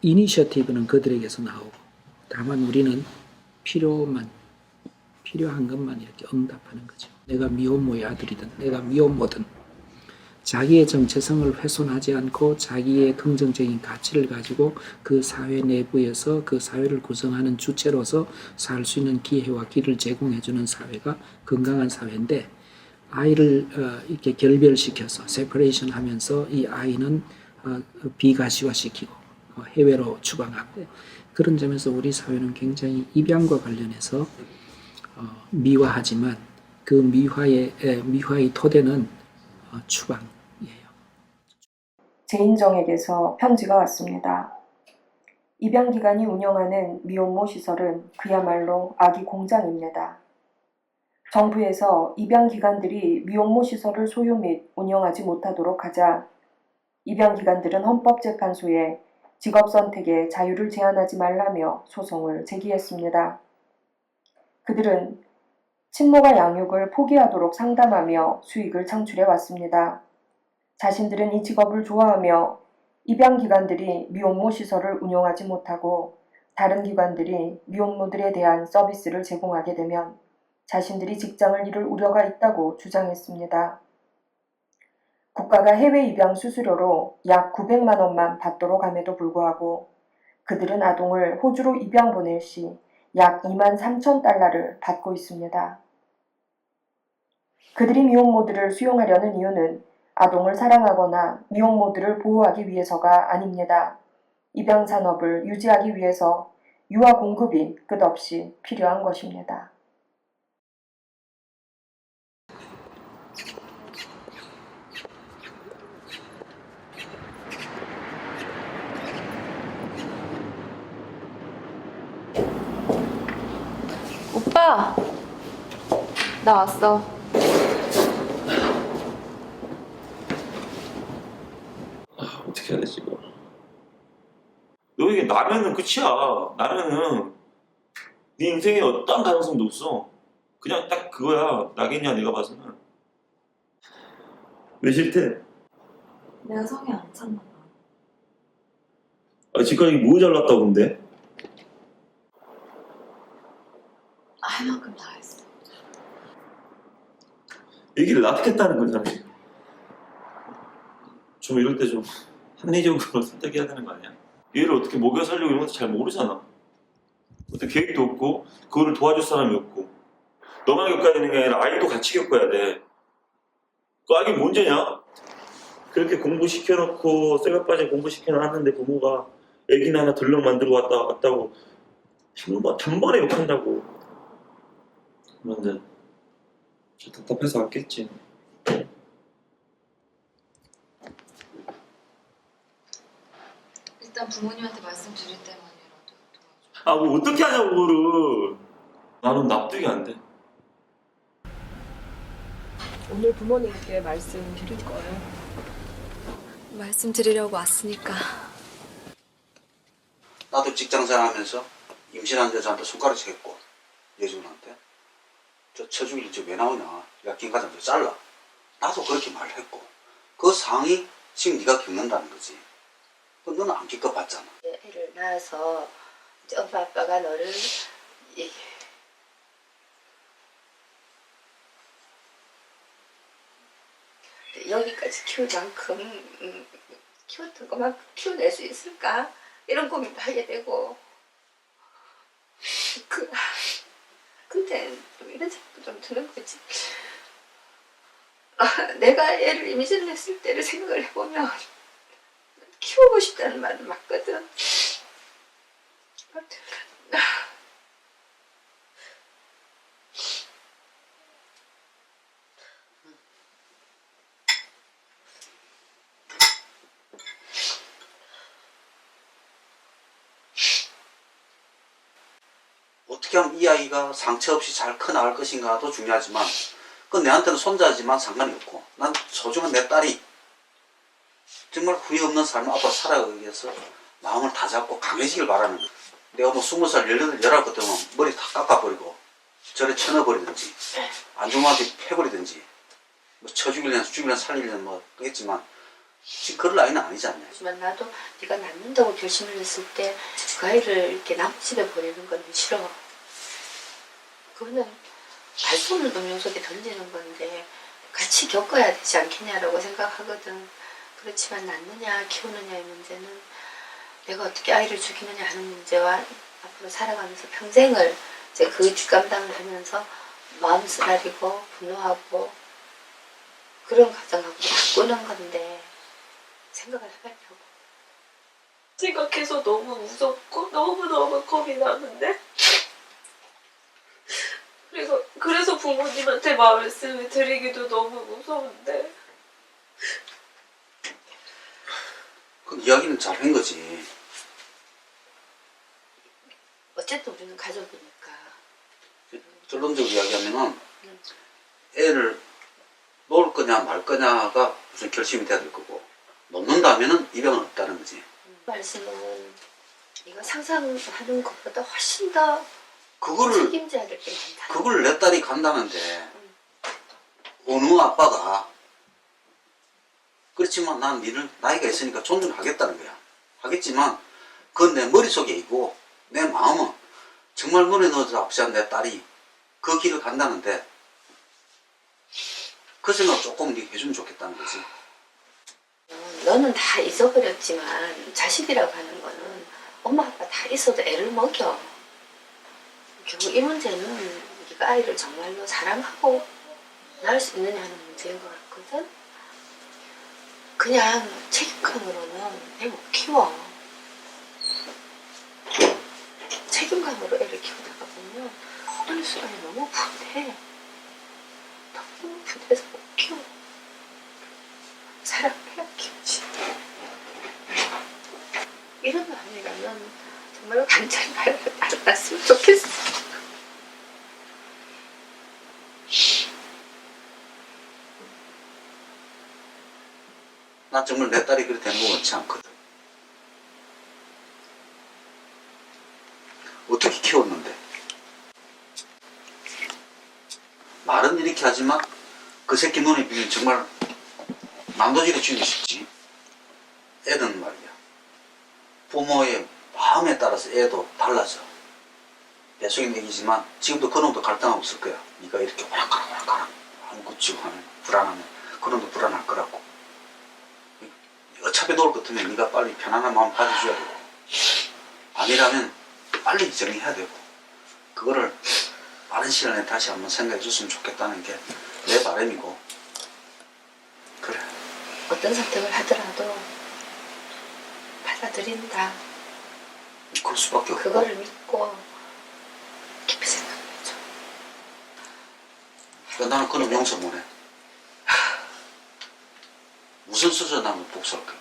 S11: 이니셔티브는 그들에게서 나오고 다만 우리는 필요한 것만 이렇게 응답하는 거죠. 내가 미혼모의 아들이든 내가 미혼모든 자기의 정체성을 훼손하지 않고 자기의 긍정적인 가치를 가지고 그 사회 내부에서 그 사회를 구성하는 주체로서 살 수 있는 기회와 길을 제공해주는 사회가 건강한 사회인데 아이를 이렇게 결별시켜서 세퍼레이션 하면서 이 아이는 비가시화시키고 해외로 추방하고 그런 점에서 우리 사회는 굉장히 입양과 관련해서 미화하지만 그 미화의 토대는 추방이에요.
S16: 제인정에게서 편지가 왔습니다. 입양기관이 운영하는 미혼모 시설은 그야말로 아기 공장입니다. 정부에서 입양기관들이 미혼모 시설을 소유 및 운영하지 못하도록 하자 입양기관들은 헌법재판소에 직업선택의 자유를 제한하지 말라며 소송을 제기했습니다. 그들은 친모가 양육을 포기하도록 상담하며 수익을 창출해 왔습니다. 자신들은 이 직업을 좋아하며 입양기관들이 미혼모 시설을 운영하지 못하고 다른 기관들이 미혼모들에 대한 서비스를 제공하게 되면 자신들이 직장을 잃을 우려가 있다고 주장했습니다. 국가가 해외 입양 수수료로 약 900만 원만 받도록 함에도 불구하고 그들은 아동을 호주로 입양 보낼 시 약 2만 3천 달러를 받고 있습니다. 그들이 미혼모들을 수용하려는 이유는 아동을 사랑하거나 미혼모들을 보호하기 위해서가 아닙니다. 입양 산업을 유지하기 위해서 유아 공급이 끝없이 필요한 것입니다.
S2: 오빠! 나 왔어.
S17: 어떻게 해야 되지 이거? 너에게 나면은 끝이야. 나면은 네 인생에 어떤 가능성도 없어. 그냥 딱 그거야. 나겠냐 내가 봐서는. 왜 싫대?
S18: 내가 성에 안 찼나 봐.
S17: 지금까지 뭐 잘났다고 근데?
S18: 할 만큼 다 했어.
S17: 얘기를 납득했다는 거잖아 지금. 좀 이럴 때 좀 합리적으로 선택해야 되는 거 아니야? 얘를 어떻게 먹여 살리고 이런 것도 잘 모르잖아. 어떤 계획도 없고 그거를 도와줄 사람이 없고 너만 겪어야 되는 게 아니라 아이도 같이 겪어야 돼. 그 아기 문제냐? 그렇게 공부시켜놓고 쇠가 빠진 공부시켜놨는데 부모가 애기나 하나 들렁 만들고 왔다고 단번에 욕한다고.
S9: 그런데 저 답답해서 왔겠지.
S18: 일단 부모님한테 말씀드릴 때만이라도.
S17: 아, 뭐 어떻게 하냐고 그거를. 나는 납득이 안 돼.
S2: 오늘 부모님께 말씀드릴 거예요.
S18: 말씀드리려고 왔으니까.
S19: 나도 직장생활하면서 임신한 여자한테 손가락질 했고 여직원한테 저 처중이 이제 왜 나오냐, 야 김과장 저 잘라. 나도 그렇게 말을 했고 그 상황이 지금 네가 겪는다는 거지. 너는 안 겪어봤잖아.
S20: 애를 낳아서 이제 엄마 아빠가 너를 여기까지 키울 만큼 키웠던 것만큼 키워낼 수 있을까? 이런 고민도 하게 되고 근데 좀 이런 생각도 좀 드는 거지. 내가 애를 임신했을 때를 생각을 해보면 키우고 싶다는 말은 맞거든.
S19: 어떻게 하면 이 아이가 상처 없이 잘 커나갈 것인가도 중요하지만 그건 내한테는 손자지만 상관이 없고 난 소중한 내 딸이 정말 후회 없는 삶을 앞으로 살아가기 위해서 마음을 다잡고 강해지길 바라는 거야. 내가 뭐 20살, 18, 19 같으면 머리 다 깎아버리고 절에 쳐넣어버리든지 안주마한테 패버리든지 뭐 쳐죽이려면 죽이려면 살리려면 뭐 그랬지만 지금 그럴 나이는 아니지 않냐.
S20: 하지만 나도 네가 낳는다고 결심을 했을 때 그 아이를 이렇게 남집에 보내는 건 싫어. 그거는 발손을 동영 속에 던지는 건데 같이 겪어야 되지 않겠냐라고 생각하거든. 그렇지만 낳느냐 키우느냐의 문제는 내가 어떻게 아이를 죽이느냐 하는 문제와 앞으로 살아가면서 평생을 이제 그 뒷감당을 하면서 마음 쓰라리고 분노하고 그런 가정하고 바꾸는 건데 생각을 해보려고.
S21: 생각해서 너무 무섭고 너무너무 겁이 나는데 그래서 부모님한테 말씀을 드리기도 너무 무서운데.
S19: 그 이야기는 잘한 거지.
S20: 어쨌든 우리는 가족이니까.
S19: 결론적으로 이야기하면은 애를 놓을 거냐 말 거냐가 무슨 결심이 돼야 될 거고 놓는다면은 이 병은 없다는 거지.
S20: 말씀은 네가 상상하는 것보다 훨씬 더
S19: 그거를
S20: 책임져야 될 게 많다.
S19: 그걸 내 딸이 간다는데 어느 아빠가 그렇지만 난 니를 나이가 있으니까 존중하겠다는 거야. 하겠지만 그건 내 머릿속에 있고 내 마음은 정말 눈에 넣어서 앞세운 내 딸이 그 길을 간다는데 그 생각 조금 네 해주면 좋겠다는 거지.
S20: 너는 다 잊어버렸지만 자식이라고 하는 거는 엄마 아빠 다 있어도 애를 먹여. 결국 이 문제는 네가 아이를 정말로 사랑하고 낳을 수 있느냐 하는 문제인 것 같거든. 그냥 책임감으로는 애 못 키워. 책임감으로 애를 키우다가 보면 어느 순간에 너무 분해. 너무 분해서 못 키워. 사랑해야 키우지. 이런 마음이라면 정말로 간절히 알았으면 좋겠어.
S19: 난 정말 내 딸이 그렇게 되는 거 원치 않거든. 어떻게 키웠는데? 말은 이렇게 하지만 그 새끼 눈에 비면 정말 난도질에 죽이고 싶지. 애는 말이야. 부모의 마음에 따라서 애도 달라져. 뱃속인 애기지만 지금도 그놈도 갈등하고 있을 거야. 네가 이렇게 오락가락 아무것도 지고 하면 불안하면 그놈도 불안할 거라고. 어차피 놓을 것 같으면 네가 빨리 편안한 마음 가져줘야 되고 아니라면 빨리 정리해야 되고 그거를 빠른 시일 내에 다시 한번 생각해 줬으면 좋겠다는 게 내 바람이고. 그래.
S20: 어떤 선택을 하더라도 받아들인다.
S19: 그럴 수밖에 없고.
S20: 그거를 믿고 깊이 생각해줘.
S19: 나는 그는 용서 못해. 무슨 수저 나면 복수할 거야.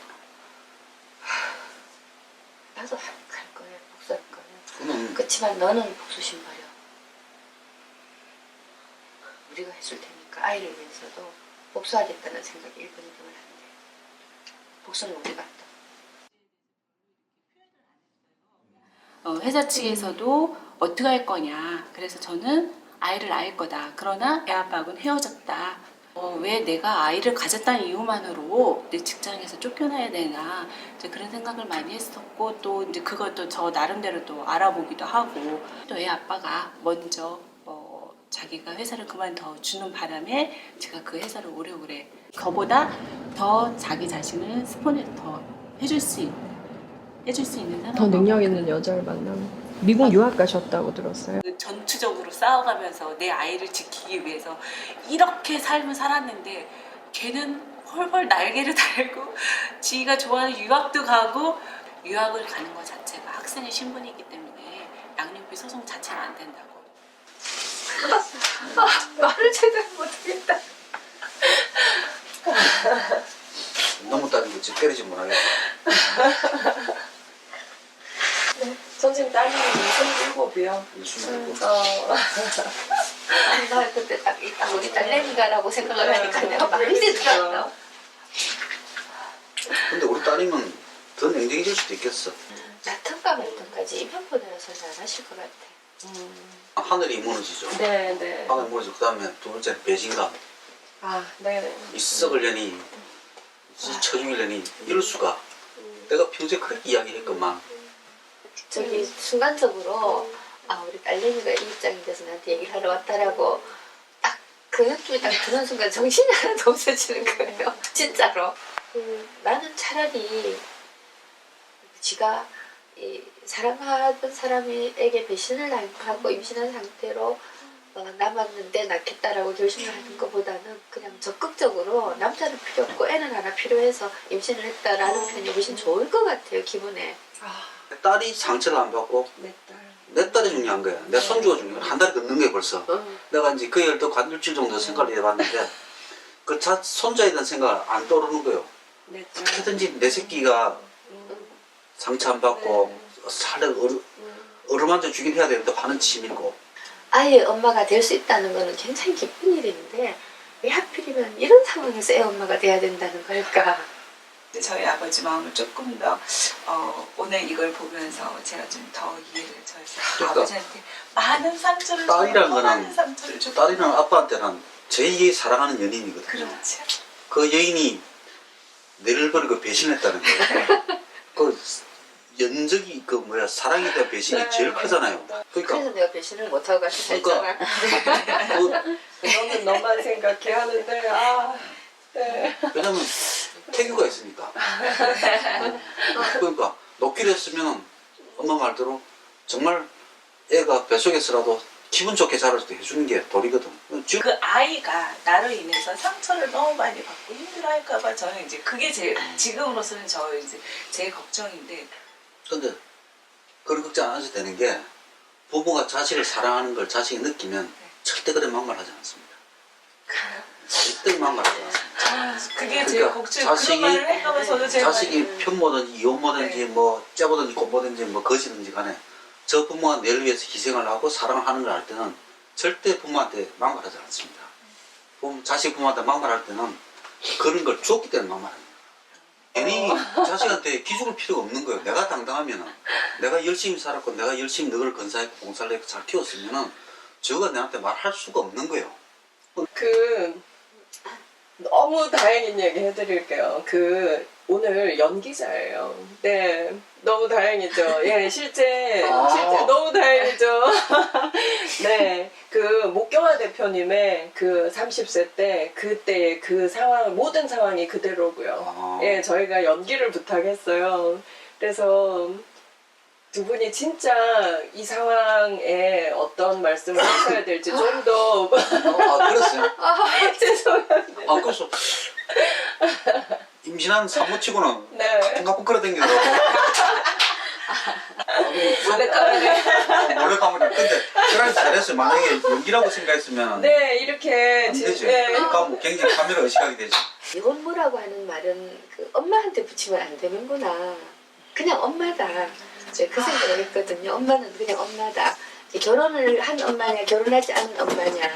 S20: 나도 할 거야. 복수할 거야.
S19: 그는
S20: 그렇지만 너는 복수심 버려. 우리가 해줄 테니까 아이를 위해서도 복수하겠다는 생각이 1분이면 안 돼. 복수는 우리가 한다.
S13: 회사 측에서도 어떻게 할 거냐. 그래서 저는 아이를 낳을 거다. 그러나 애 아빠하고는 헤어졌다. 왜 내가 아이를 가졌다는 이유만으로 내 직장에서 쫓겨나야 되나. 이제 그런 생각을 많이 했었고, 또 이제 그것도 저 나름대로 또 알아보기도 하고, 또 애 아빠가 먼저 자기가 회사를 그만둬 주는 바람에 제가 그 회사를 오래오래 저보다 더 자기 자신을 스폰을 더 해줄 수 있는 사람.
S2: 더 능력 있는 여자를 만나면. 미국 유학 가셨다고 들었어요.
S13: 전투적으로 싸워가면서 내 아이를 지키기 위해서 이렇게 삶을 살았는데 걔는 헐헐 날개를 달고 지가 좋아하는 유학도 가고, 유학을 가는 것 자체가 학생의 신분이기 때문에 양육비 소송 자체는 안 된다고.
S20: 말을 제대로 못하겠다.
S19: 너무 따지고 지 때리지 못하겠다.
S2: 네. 선생님 딸님이 27이요.
S19: 27.
S20: 나 그때 딱 우리 딸내미가라고 생각을 하니까 내가 말이 되더라고.
S19: 근데 우리 딸이면 더 냉정해질 수도 있겠어.
S20: 나튼가 말튼까지 입양보다는 잘 하실 것 같아.
S19: 하늘이 무너지죠.
S2: 네.
S19: 하늘이 무너지고 그다음에 두 번째는 배신감.
S2: 네.
S19: 이 썩을려니, 이 처죽일려니 이럴 수가. 내가 평소에 그렇게 이야기했건만.
S20: 저기 순간적으로 우리 딸내미가 이 입장이 돼서 나한테 얘기를 하러 왔다라고 딱 그 느낌이 딱 드는 순간 정신이 하나도 없어지는 거예요. 진짜로. 나는 차라리 지가 사랑하던 사람에게 배신을 하고 임신한 상태로 남았는데 낳겠다라고 결심을 하는 것보다는 그냥 적극적으로 남자는 필요 없고 애는 하나 필요해서 임신을 했다라는 편이 훨씬 좋을 것 같아요, 기분에.
S19: 딸이 상처를 안 받고 내 딸이 중요한 거야. 내 손주가 중요한 거야. 한 달이 걷는 게 벌써. 내가 이제 그 일도 한 일주일 정도 생각을 해봤는데 그 손자에 대한 생각을 안 떠오르는 거예요. 어떻게든지 내 새끼가 상처 안 받고 살을 어루만져 주긴 해야 되는데 하는 치밀고.
S20: 아이의 엄마가 될 수 있다는 거는 굉장히 기쁜 일인데 왜 하필이면 이런 상황에서 애 엄마가 돼야 된다는 걸까?
S6: 저희 아버지 마음을 조금 더 오늘 이걸 보면서 제가 좀 더 이해를 저해서
S19: 그러니까
S6: 아버지한테 많은 상처를
S19: 딸이란
S6: 주고 많은
S19: 거는
S6: 상처를 주고
S19: 딸이란 아빠한테는 제2의 사랑하는 연인이거든요.
S6: 그렇죠.
S19: 그 여인이 내를 버리고 배신했다는 거예요. 그 연적이 사랑에 대한 배신이 제일 크잖아요. 그러니까
S20: 그래서 내가 배신을 못하고 같이 살잖아.
S2: 너는 너만 생각해 하는데 네.
S19: 왜냐면 태교가 있으니까. 그러니까 놓기로 했으면 엄마 말대로 정말 애가 뱃속에서라도 기분 좋게 자랄 때 해주는 게 도리거든.
S6: 그 아이가 나로 인해서 상처를 너무 많이 받고 힘들어할까봐 저는 이제 그게 지금으로서는 제일 걱정인데.
S19: 근데 그런 걱정 안 하셔도 되는 게 부모가 자식을 사랑하는 걸 자식이 느끼면 절대 그래 막말하지 않습니다. 절대 막말하지 않습니다.
S6: 그게 제일 걱정. 그런 말을 할까봐 저도 제일
S19: 자식이 편모든지 이혼모든지 뭐 째보든지 곰보든지 뭐 거지든지 간에 저 부모가 내를 위해서 희생을 하고 사랑을 하는 걸 할 때는 절대 부모한테 막말하지 않습니다. 자식 부모한테 막말할 때는 그런 걸 줬기 때문에 막말합니다. 괜히 자식한테 기죽을 필요가 없는 거예요. 내가 당당하면은 내가 열심히 살았고 내가 열심히 너를 건사했고 봉사를 했고 잘 키웠으면은 저가 내한테 말할 수가 없는 거예요.
S2: 너무 다행인 얘기 해드릴게요. 오늘 연기자예요. 네, 너무 다행이죠. 예, 실제 너무 다행이죠. 네, 목경아 대표님의 30세 때 그때의 모든 상황이 그대로고요. 예, 저희가 연기를 부탁했어요. 그래서
S8: 두 분이 진짜 이 상황에 어떤 말씀을 하셔야 될지 좀 더
S19: 그랬어요.
S8: 죄송합니다.
S19: 그래서 임신한 사무치고는
S8: 네.
S19: 가끔 끌어당기더라고.
S8: 몰래 카메라.
S19: 몰래 카메라. 근데 그런 잘했어요. 만약에 연기라고 생각했으면
S8: 네, 이렇게
S19: 안 되지.
S8: 네.
S19: 그러니까 뭐 굉장히 카메라 의식하게 되지.
S20: 이혼모라고 하는 말은 그 엄마한테 붙이면 안 되는구나. 그냥 엄마다. 그 생각을 했거든요. 엄마는 그냥 엄마다. 결혼을 한 엄마냐, 결혼하지 않은 엄마냐,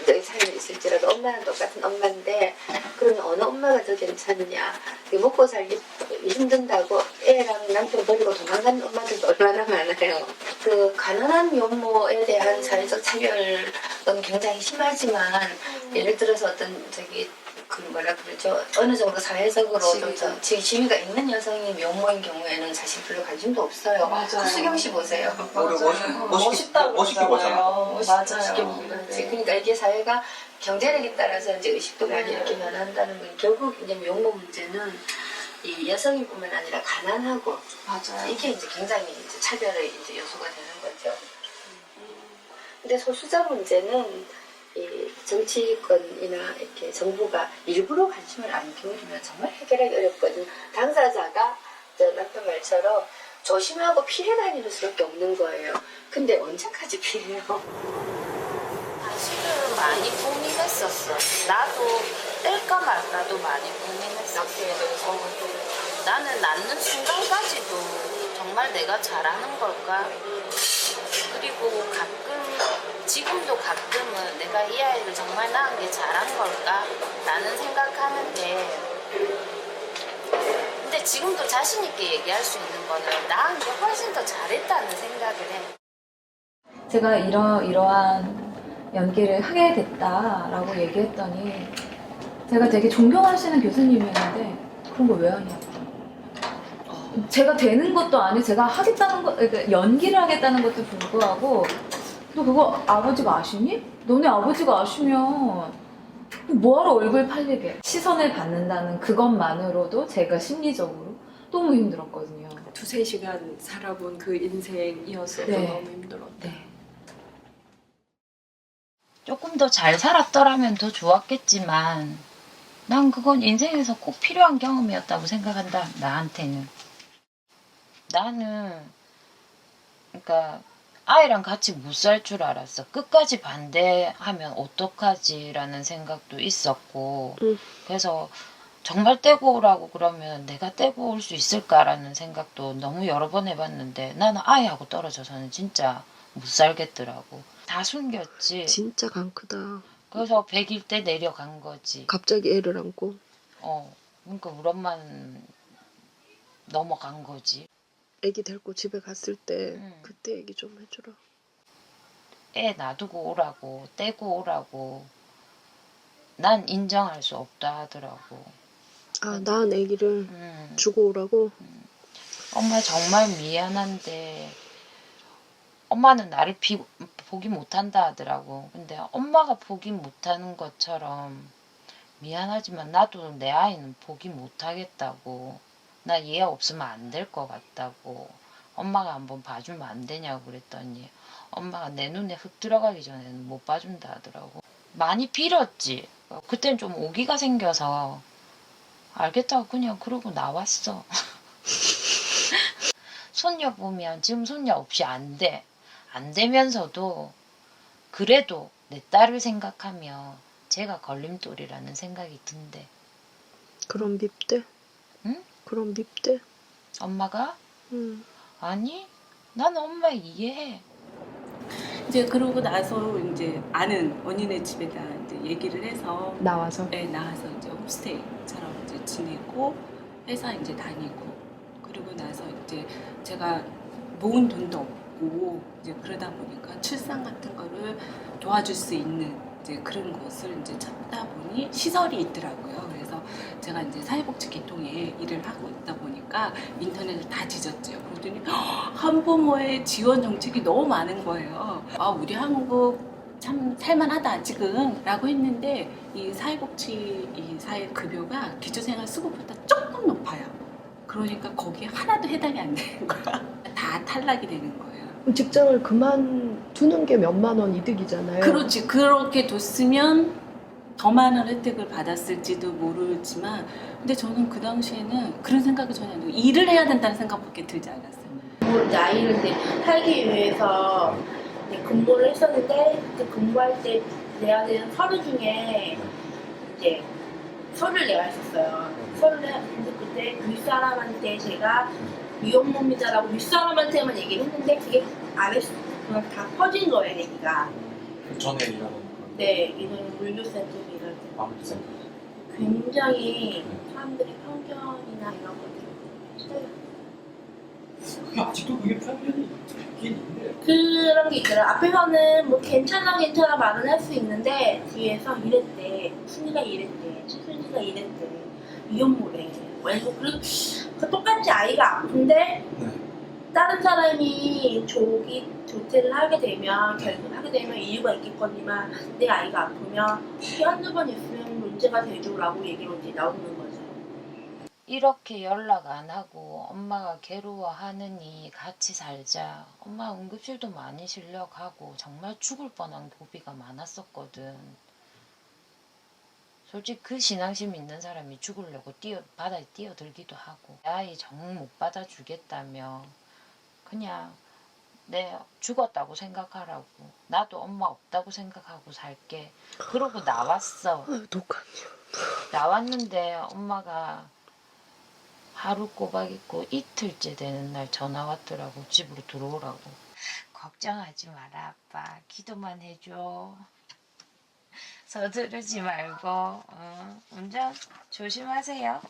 S20: 너희 삶이 있을지라도 엄마는 똑같은 엄마인데, 그러면 어느 엄마가 더 괜찮느냐. 먹고 살기 힘든다고 애랑 남편 버리고 도망가는 엄마들도 얼마나 많아요. 그 가난한 미혼모에 대한 사회적 차별은 굉장히 심하지만, 예를 들어서 어떤 그 뭐라 그러죠? 어느 정도 사회적으로 좀 지위가 있는 여성이 미혼모인 경우에는 사실 별로 관심도 없어요.
S1: 맞아요.
S20: 수경 씨 보세요.
S8: 멋있다고
S19: 멋있게 보잖아.
S20: 맞아요. 그러니까 이게 사회가 경제력에 따라서 이제 의식도 많이 이렇게 변한다는 건 결국 이제 미혼모 문제는 이 여성일뿐만 아니라 가난하고
S1: 맞아요.
S20: 이게 이제 굉장히 이제 차별의 이제 요소가 되는 거죠. 근데 소수자 문제는 이 정치권이나 이렇게 정부가 일부러 관심을 안 기울이면 정말 해결하기 어렵거든요. 당사자가 저 남편 말처럼 조심하고 피해 다니는 수밖에 없는 거예요. 근데 언제까지 피해요?
S7: 사실은 많이 고민했었어. 나도 뗄까 말까도 많이 고민했었어. 나는 낳는 순간까지도 정말 내가 잘하는 걸까? 그리고 지금도 가끔은 내가 이 아이를 정말 낳은 게 잘한 걸까? 라는 생각하는데, 근데 지금도 자신있게 얘기할 수 있는 거는 낳은 게 훨씬 더 잘했다는 생각을 해.
S1: 제가 이러한 연기를 하게 됐다라고 얘기했더니 제가 되게 존경하시는 교수님이었는데 그런 거 왜 하냐고. 제가 되는 것도 아니고 제가 하겠다는 거, 그러니까 연기를 하겠다는 것도 불구하고 너 그거 아버지가 아시니? 너네 아버지가 아시면 뭐하러 얼굴 팔리게. 시선을 받는다는 그것만으로도 제가 심리적으로 너무 힘들었거든요.
S2: 2-3시간 살아본 그 인생이었어도
S1: 네.
S2: 너무 힘들었다.
S1: 네.
S7: 조금 더 잘 살았더라면 더 좋았겠지만 난 그건 인생에서 꼭 필요한 경험이었다고 생각한다. 나한테는. 나는 그러니까 아이랑 같이 못 살 줄 알았어. 끝까지 반대하면 어떡하지라는 생각도 있었고 그래서 정말 떼고 오라고 그러면 내가 떼고 올 수 있을까라는 생각도 너무 여러 번 해봤는데 나는 아이하고 떨어져서는 진짜 못 살겠더라고. 다 숨겼지.
S2: 진짜 강 크다.
S7: 그래서 100일 때 내려간 거지.
S2: 갑자기 애를 안고.
S7: 그러니까 우리 엄마는 넘어간 거지.
S2: 애기 데리고 집에 갔을 때 그때 얘기 좀 해주라.
S7: 애 놔두고 오라고 떼고 오라고 난 인정할 수 없다 하더라고.
S2: 아, 낳은 애기를 주고 오라고?
S7: 엄마 정말 미안한데 엄마는 나를 포기 못한다 하더라고. 근데 엄마가 포기 못하는 것처럼 미안하지만 나도 내 아이는 포기 못하겠다고. 나 얘 없으면 안 될 것 같다고. 엄마가 한번 봐주면 안 되냐고 그랬더니 엄마가 내 눈에 흙 들어가기 전에는 못 봐준다 하더라고. 많이 빌었지. 그땐 좀 오기가 생겨서 알겠다고 그냥 그러고 나왔어. 손녀 보면 지금 손녀 없이 안 돼. 안 되면서도 그래도 내 딸을 생각하면 제가 걸림돌이라는 생각이 든대.
S2: 그럼 밉대?
S7: 응?
S2: 그럼 밉대?
S7: 엄마가?
S2: 응.
S7: 아니, 난 엄마 이해해.
S5: 이제 그러고 나서 이제 아는 언니네 집에다 이제 얘기를 해서
S2: 나와서?
S5: 네, 나와서 이제 홈스테이처럼 이제 지내고 회사 이제 다니고 그러고 나서 이제 제가 모은 돈도 없고 이제 그러다 보니까 출산 같은 거를 도와줄 수 있는 이제 그런 곳을 이제 찾다 보니 시설이 있더라고요. 그래서 제가 이제 사회복지 계통에 일을 하고 있다 보니까 인터넷을 다 뒤졌죠. 그러더니 한부모의 지원 정책이 너무 많은 거예요. 아, 우리 한국 참 살만하다 아직은 라고 했는데 이 사회복지 이 사회급여가 기초생활수급보다 조금 높아요. 그러니까 거기에 하나도 해당이 안 되는 거야. 다
S13: 탈락이 되는 거예요.
S2: 직장을 그만두는 게 몇만 원 이득이잖아요.
S13: 그렇지. 그렇게 뒀으면 더 많은 혜택을 받았을지도 모르지만 근데 저는 그 당시에는 그런 생각이 전혀 안 들고 일을 해야 된다는 생각밖에 들지 않았어요.
S5: 이제 아이를 이제 살기 위해서 이제 근무를 했었는데 그 근무할 때 내야 되는 서류 중에 이제 서류를 내야 했었어요. 서류를 근데 그때 윗사람한테 제가 미혼모입니다라고 윗사람한테만 얘기를 했는데 그게 아래 그냥 다 퍼진 거예요, 얘기가.
S9: 전에 일하는
S5: 네, 이는 물류센터 일을
S9: 아무튼
S5: 굉장히 사람들이 편견이나 이런 것들
S9: 그게 아직도 그게 편견이 있긴 있는데
S5: 그런 게 있더라고요. 앞에서는 뭐 괜찮아 말은 할 수 있는데 뒤에서 이랬대, 순이가 이랬대, 최순이가 이랬대, 미혼모래. 그리고 똑같이 아이가 아픈데 다른 사람이 조퇴를 하게 되면 결국은 하게 되면 이유가 있겠거니만 내 아이가 아프면 이게 한두 번 있으면 문제가 되죠라고 얘기로 이제 나오는 거죠.
S7: 이렇게 연락 안 하고 엄마가 괴로워하느니 같이 살자. 엄마 응급실도 많이 실려가고 정말 죽을 뻔한 고비가 많았었거든. 솔직히 그 신앙심 있는 사람이 죽으려고 바다에 뛰어들기도 하고 내 아이 정 못 받아주겠다며 그냥 내 죽었다고 생각하라고 나도 엄마 없다고 생각하고 살게 그러고 나왔어. 나왔는데 엄마가 하루 꼬박 있고 이틀째 되는 날 전화 왔더라고. 집으로 들어오라고. 걱정하지 마라 아빠. 기도만 해줘. 서두르지 말고 운전 조심하세요.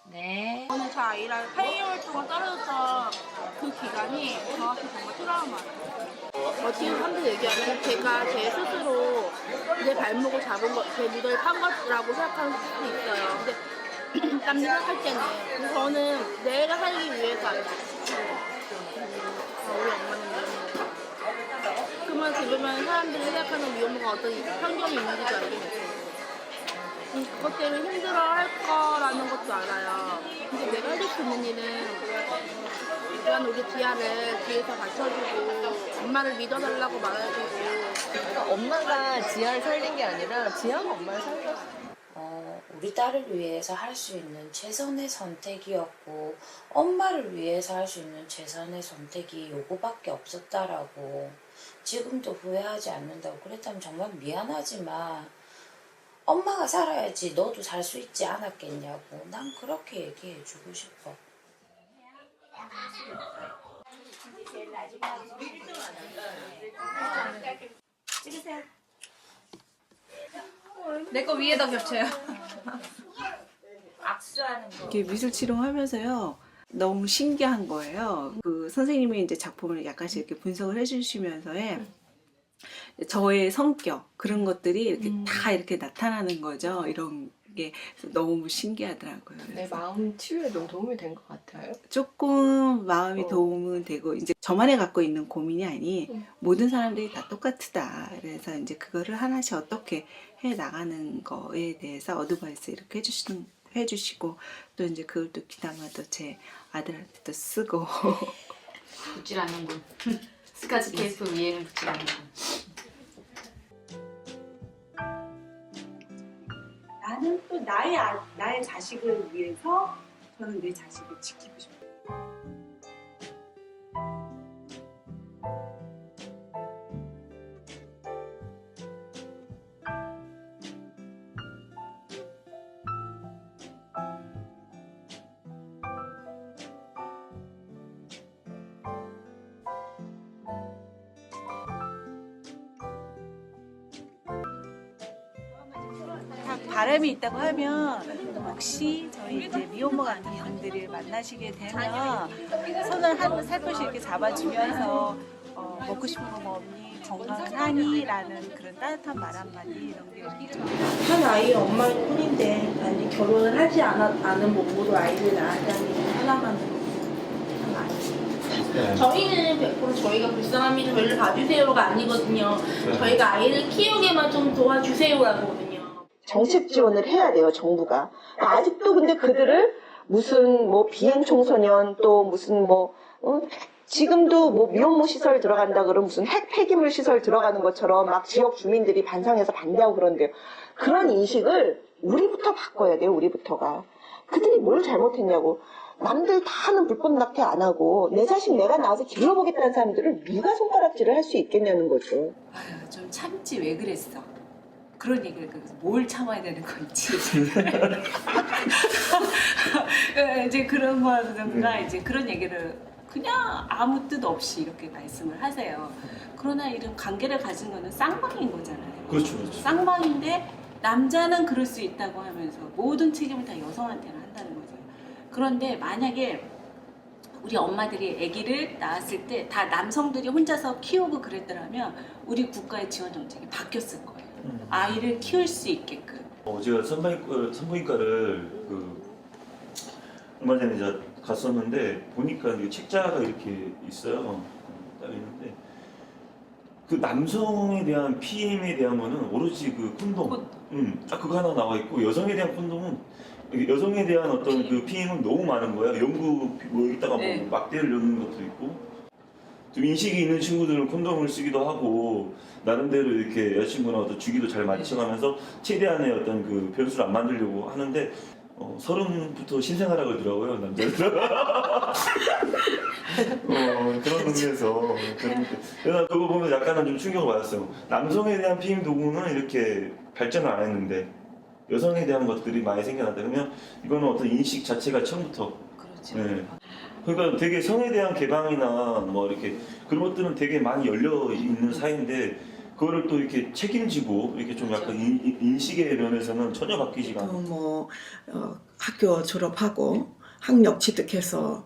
S7: 네.
S5: 저는 저 아이랑 8개월 동안 떨어졌던 그 기간이 저한테 정말 트라우마예요. 어떻게 사람들이 얘기하면 제가 제 스스로 내 발목을 잡은 거, 제 무덤을 판 거라고 생각하는 수도 있어요. 근데 남들 생각할 때는 근데 저는 내가 살기 위해서 아니에요. 우리 엄마는 미혼모. 그만 들으면 사람들이 생각하는 미혼모가 어떤 편견이 있는지도 알게 됐어요. 그것 때문에 힘들어할 거라는 것도 알아요. 근데 내가 해줄 수 있는 일은 일단 우리 지아를 뒤에서 받쳐주고 엄마를 믿어달라고 말해주고.
S2: 그러니까 엄마가 지아를 살린 게 아니라 지아가 엄마를 살렸어.
S7: 우리 딸을 위해서 할 수 있는 최선의 선택이었고 엄마를 위해서 할 수 있는 최선의 선택이 요거밖에 없었다라고 지금도 후회하지 않는다고 그랬다면 정말 미안하지만 엄마가 살아야지 너도 살 수 있지 않았겠냐고 난 그렇게 얘기해주고 싶어.
S1: 찍으세요. 내 거 위에다 겹쳐요.
S6: 악수하는 거.
S3: 이렇게 미술 치료하면서요. 너무 신기한 거예요. 그 선생님이 이제 작품을 약간씩 이렇게 분석을 해주시면서에 저의 성격 그런 것들이 이렇게 다 이렇게 나타나는 거죠. 이런 게 너무 신기하더라고요.
S2: 내 마음 치유에 너무 도움이 된 것 같아요.
S3: 조금 마음이 도움은 되고 이제 저만이 갖고 있는 고민이 아니 모든 사람들이 다 똑같다. 그래서 이제 그거를 하나씩 어떻게 해 나가는 거에 대해서 어드바이스 이렇게 해주시고 또 이제 그걸 또 귀담아도 제 아들한테도 쓰고
S18: 붙질 않는군. 스카치 테이프 위에는 붙질 않는군.
S6: 나는 또 나의 자식을 위해서 저는 내 자식을 지키고 싶어요.
S22: 바람이 있다고 하면 혹시 저희 이제 미혼모 같은 분들을 만나시게 되면 손을 살포시 이렇게 잡아주면서 먹고 싶은 거 뭐 없니? 건강하니? 라는 그런 따뜻한 말 한마디 이런 게 있죠.
S5: 한 아이의 엄마일 뿐인데 아니 결혼을 하지 않은 몸으로 아이를 낳았다는 게 하나만으로 한 아이. 저희는 100% 저희가 불쌍합니다. 저희를 봐주세요가 아니거든요. 저희가 아이를 키우게만 좀 도와주세요라거든요.
S23: 정책 지원을 해야 돼요, 정부가. 아직도 근데 그들을 무슨 뭐 비행 청소년 또 무슨 뭐
S4: 지금도 뭐 미혼모 시설 들어간다 그러면 무슨 핵 폐기물 시설 들어가는 것처럼 막 지역 주민들이 반상해서 반대하고 그런데요. 그런 인식을 우리부터 바꿔야 돼요. 우리부터가. 그들이 뭘 잘못했냐고. 남들 다 하는 불법 낙태 안 하고 내 자식 내가 낳아서 길러보겠다는 사람들을 누가 손가락질을 할 수 있겠냐는 거죠.
S13: 아유, 좀 참지 왜 그랬어. 그런 얘기를 그래서 뭘 참아야 되는 건지 이제 그런 거든가 이제 그런 얘기를 그냥 아무 뜻 없이 이렇게 말씀을 하세요. 그러나 이런 관계를 가진 거는 쌍방인 거잖아요.
S17: 그렇죠, 그렇죠.
S13: 쌍방인데 남자는 그럴 수 있다고 하면서 모든 책임을 다 여성한테는 한다는 거죠. 그런데 만약에 우리 엄마들이 아기를 낳았을 때 다 남성들이 혼자서 키우고 그랬더라면 우리 국가의 지원 정책이 바뀌었을 거예요. 아이를 키울 수 있게끔.
S17: 제가 산부인과를 얼마 전에 이제 갔었는데 보니까 책자가 이렇게 있어요. 딱 있는데 그 남성에 대한 PM에 대한 거는 오로지 그 콘돔, 딱 그거 하나 나와 있고 여성에 대한 콘돔은 여성에 대한 어떤 그 PM은 너무 많은 거예요. 연구 뭐 여기다가 뭐 막대를 넣는 것도 있고. 좀 인식이 있는 친구들은 콘돔을 쓰기도 하고 나름대로 이렇게 여자친구나 어떤 주기도 잘 맞춰가면서 최대한의 어떤 그 변수를 안 만들려고 하는데 30부터 신생아라 그러더라고요 남자들. 그런 의미에서 그래서 그거 보면 약간은 좀 충격을 받았어요. 남성에 대한 피임 도구는 이렇게 발전을 안 했는데 여성에 대한 것들이 많이 생겨났다. 그러면 이거는 어떤 인식 자체가 처음부터.
S13: 그렇죠.
S17: 네. 그러니까 되게 성에 대한 개방이나 뭐 이렇게 그런 것들은 되게 많이 열려 있는 사이인데 그거를 또 이렇게 책임지고 이렇게 좀 약간 인식의 면에서는 전혀 바뀌지가 않아요.
S12: 뭐 학교 졸업하고 학력 취득해서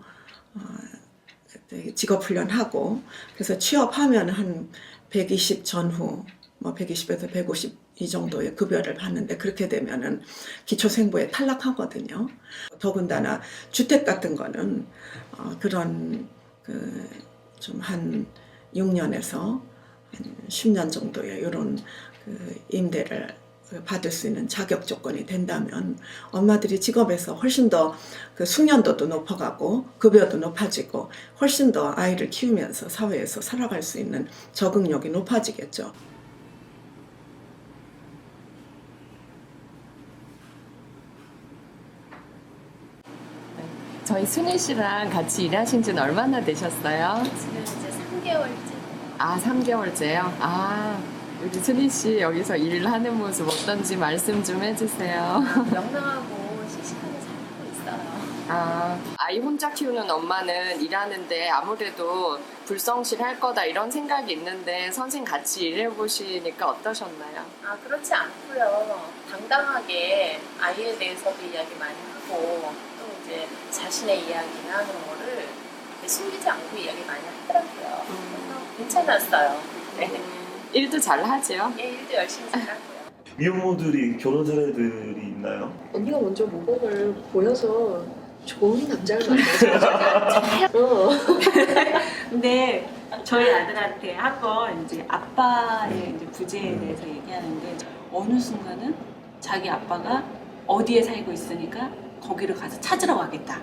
S12: 직업훈련하고 그래서 취업하면 한 120 전후 뭐 120에서 150 이 정도의 급여를 받는데 그렇게 되면은 기초생부에 탈락하거든요. 더군다나 주택 같은 거는 그런 좀 한 6년에서 한 10년 정도의 이런 임대를 받을 수 있는 자격 조건이 된다면 엄마들이 직업에서 훨씬 더 그 숙련도도 높아가고 급여도 높아지고 훨씬 더 아이를 키우면서 사회에서 살아갈 수 있는 적응력이 높아지겠죠.
S2: 저희 순희 씨랑 같이 일하신 지는 얼마나 되셨어요?
S20: 지금 이제 3개월째.
S2: 아, 3개월째요? 아, 우리 순희 씨 여기서 일하는 모습 어떤지 말씀 좀 해주세요.
S20: 명랑하고 씩씩하게 잘하고 있어요.
S2: 아이 혼자 키우는 엄마는 일하는데 아무래도 불성실할 거다 이런 생각이 있는데 선생님 같이 일해보시니까 어떠셨나요?
S20: 그렇지 않고요. 당당하게 아이에 대해서도 이야기 많이 하고 또 이제 자신의 이야기나 그런 거를 숨기지 않고 이야기 많이 하더라고요. 그래서 괜찮았어요. 네.
S2: 일도 잘 하죠?
S20: 예, 일도 열심히 잘하고요.
S17: 미혼모들이 결혼 사례들이 있나요?
S2: 언니가 먼저 모범을 보여서 좋은 남자를 만나서
S13: 근데 저희 아들한테 한번 이제 아빠의 이제 부재에 대해서 얘기하는데 어느 순간은 자기 아빠가 어디에 살고 있으니까 거기를 가서 찾으러 가겠다.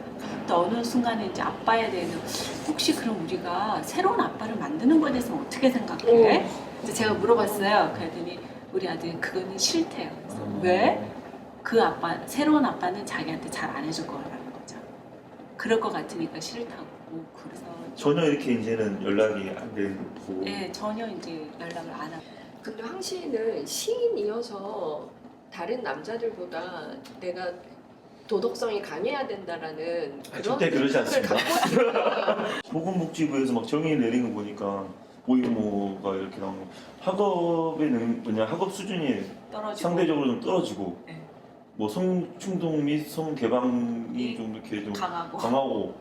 S13: 또 어느 순간에 이제 아빠에 대해서 혹시 그럼 우리가 새로운 아빠를 만드는 거에 대해서 어떻게 생각해? 이제 제가 물어봤어요. 그랬더니 우리 아들이 그거는 싫대요. 그래서 왜? 그 아빠, 새로운 아빠는 자기한테 잘 안 해줄 거라는 거죠. 그럴 것 같으니까 싫다고. 그래서
S17: 전혀 이렇게 이제는 연락이 안 되고.
S13: 네, 전혀 이제 연락을 안 하고.
S2: 근데 황 씨는 시인이어서 다른 남자들보다 내가 도덕성이 강해야 된다라는 그런
S17: 절대 그러지 않습니다.
S2: 생각을 갖고 있어요.
S17: 보건복지부에서 막 정의를 내리는 거 보니까 모의고모가 이렇게 나오고 학업 수준이
S13: 떨어지고.
S17: 상대적으로 좀 떨어지고 뭐 성충동 및 성개방이 좀 이렇게 좀 강하고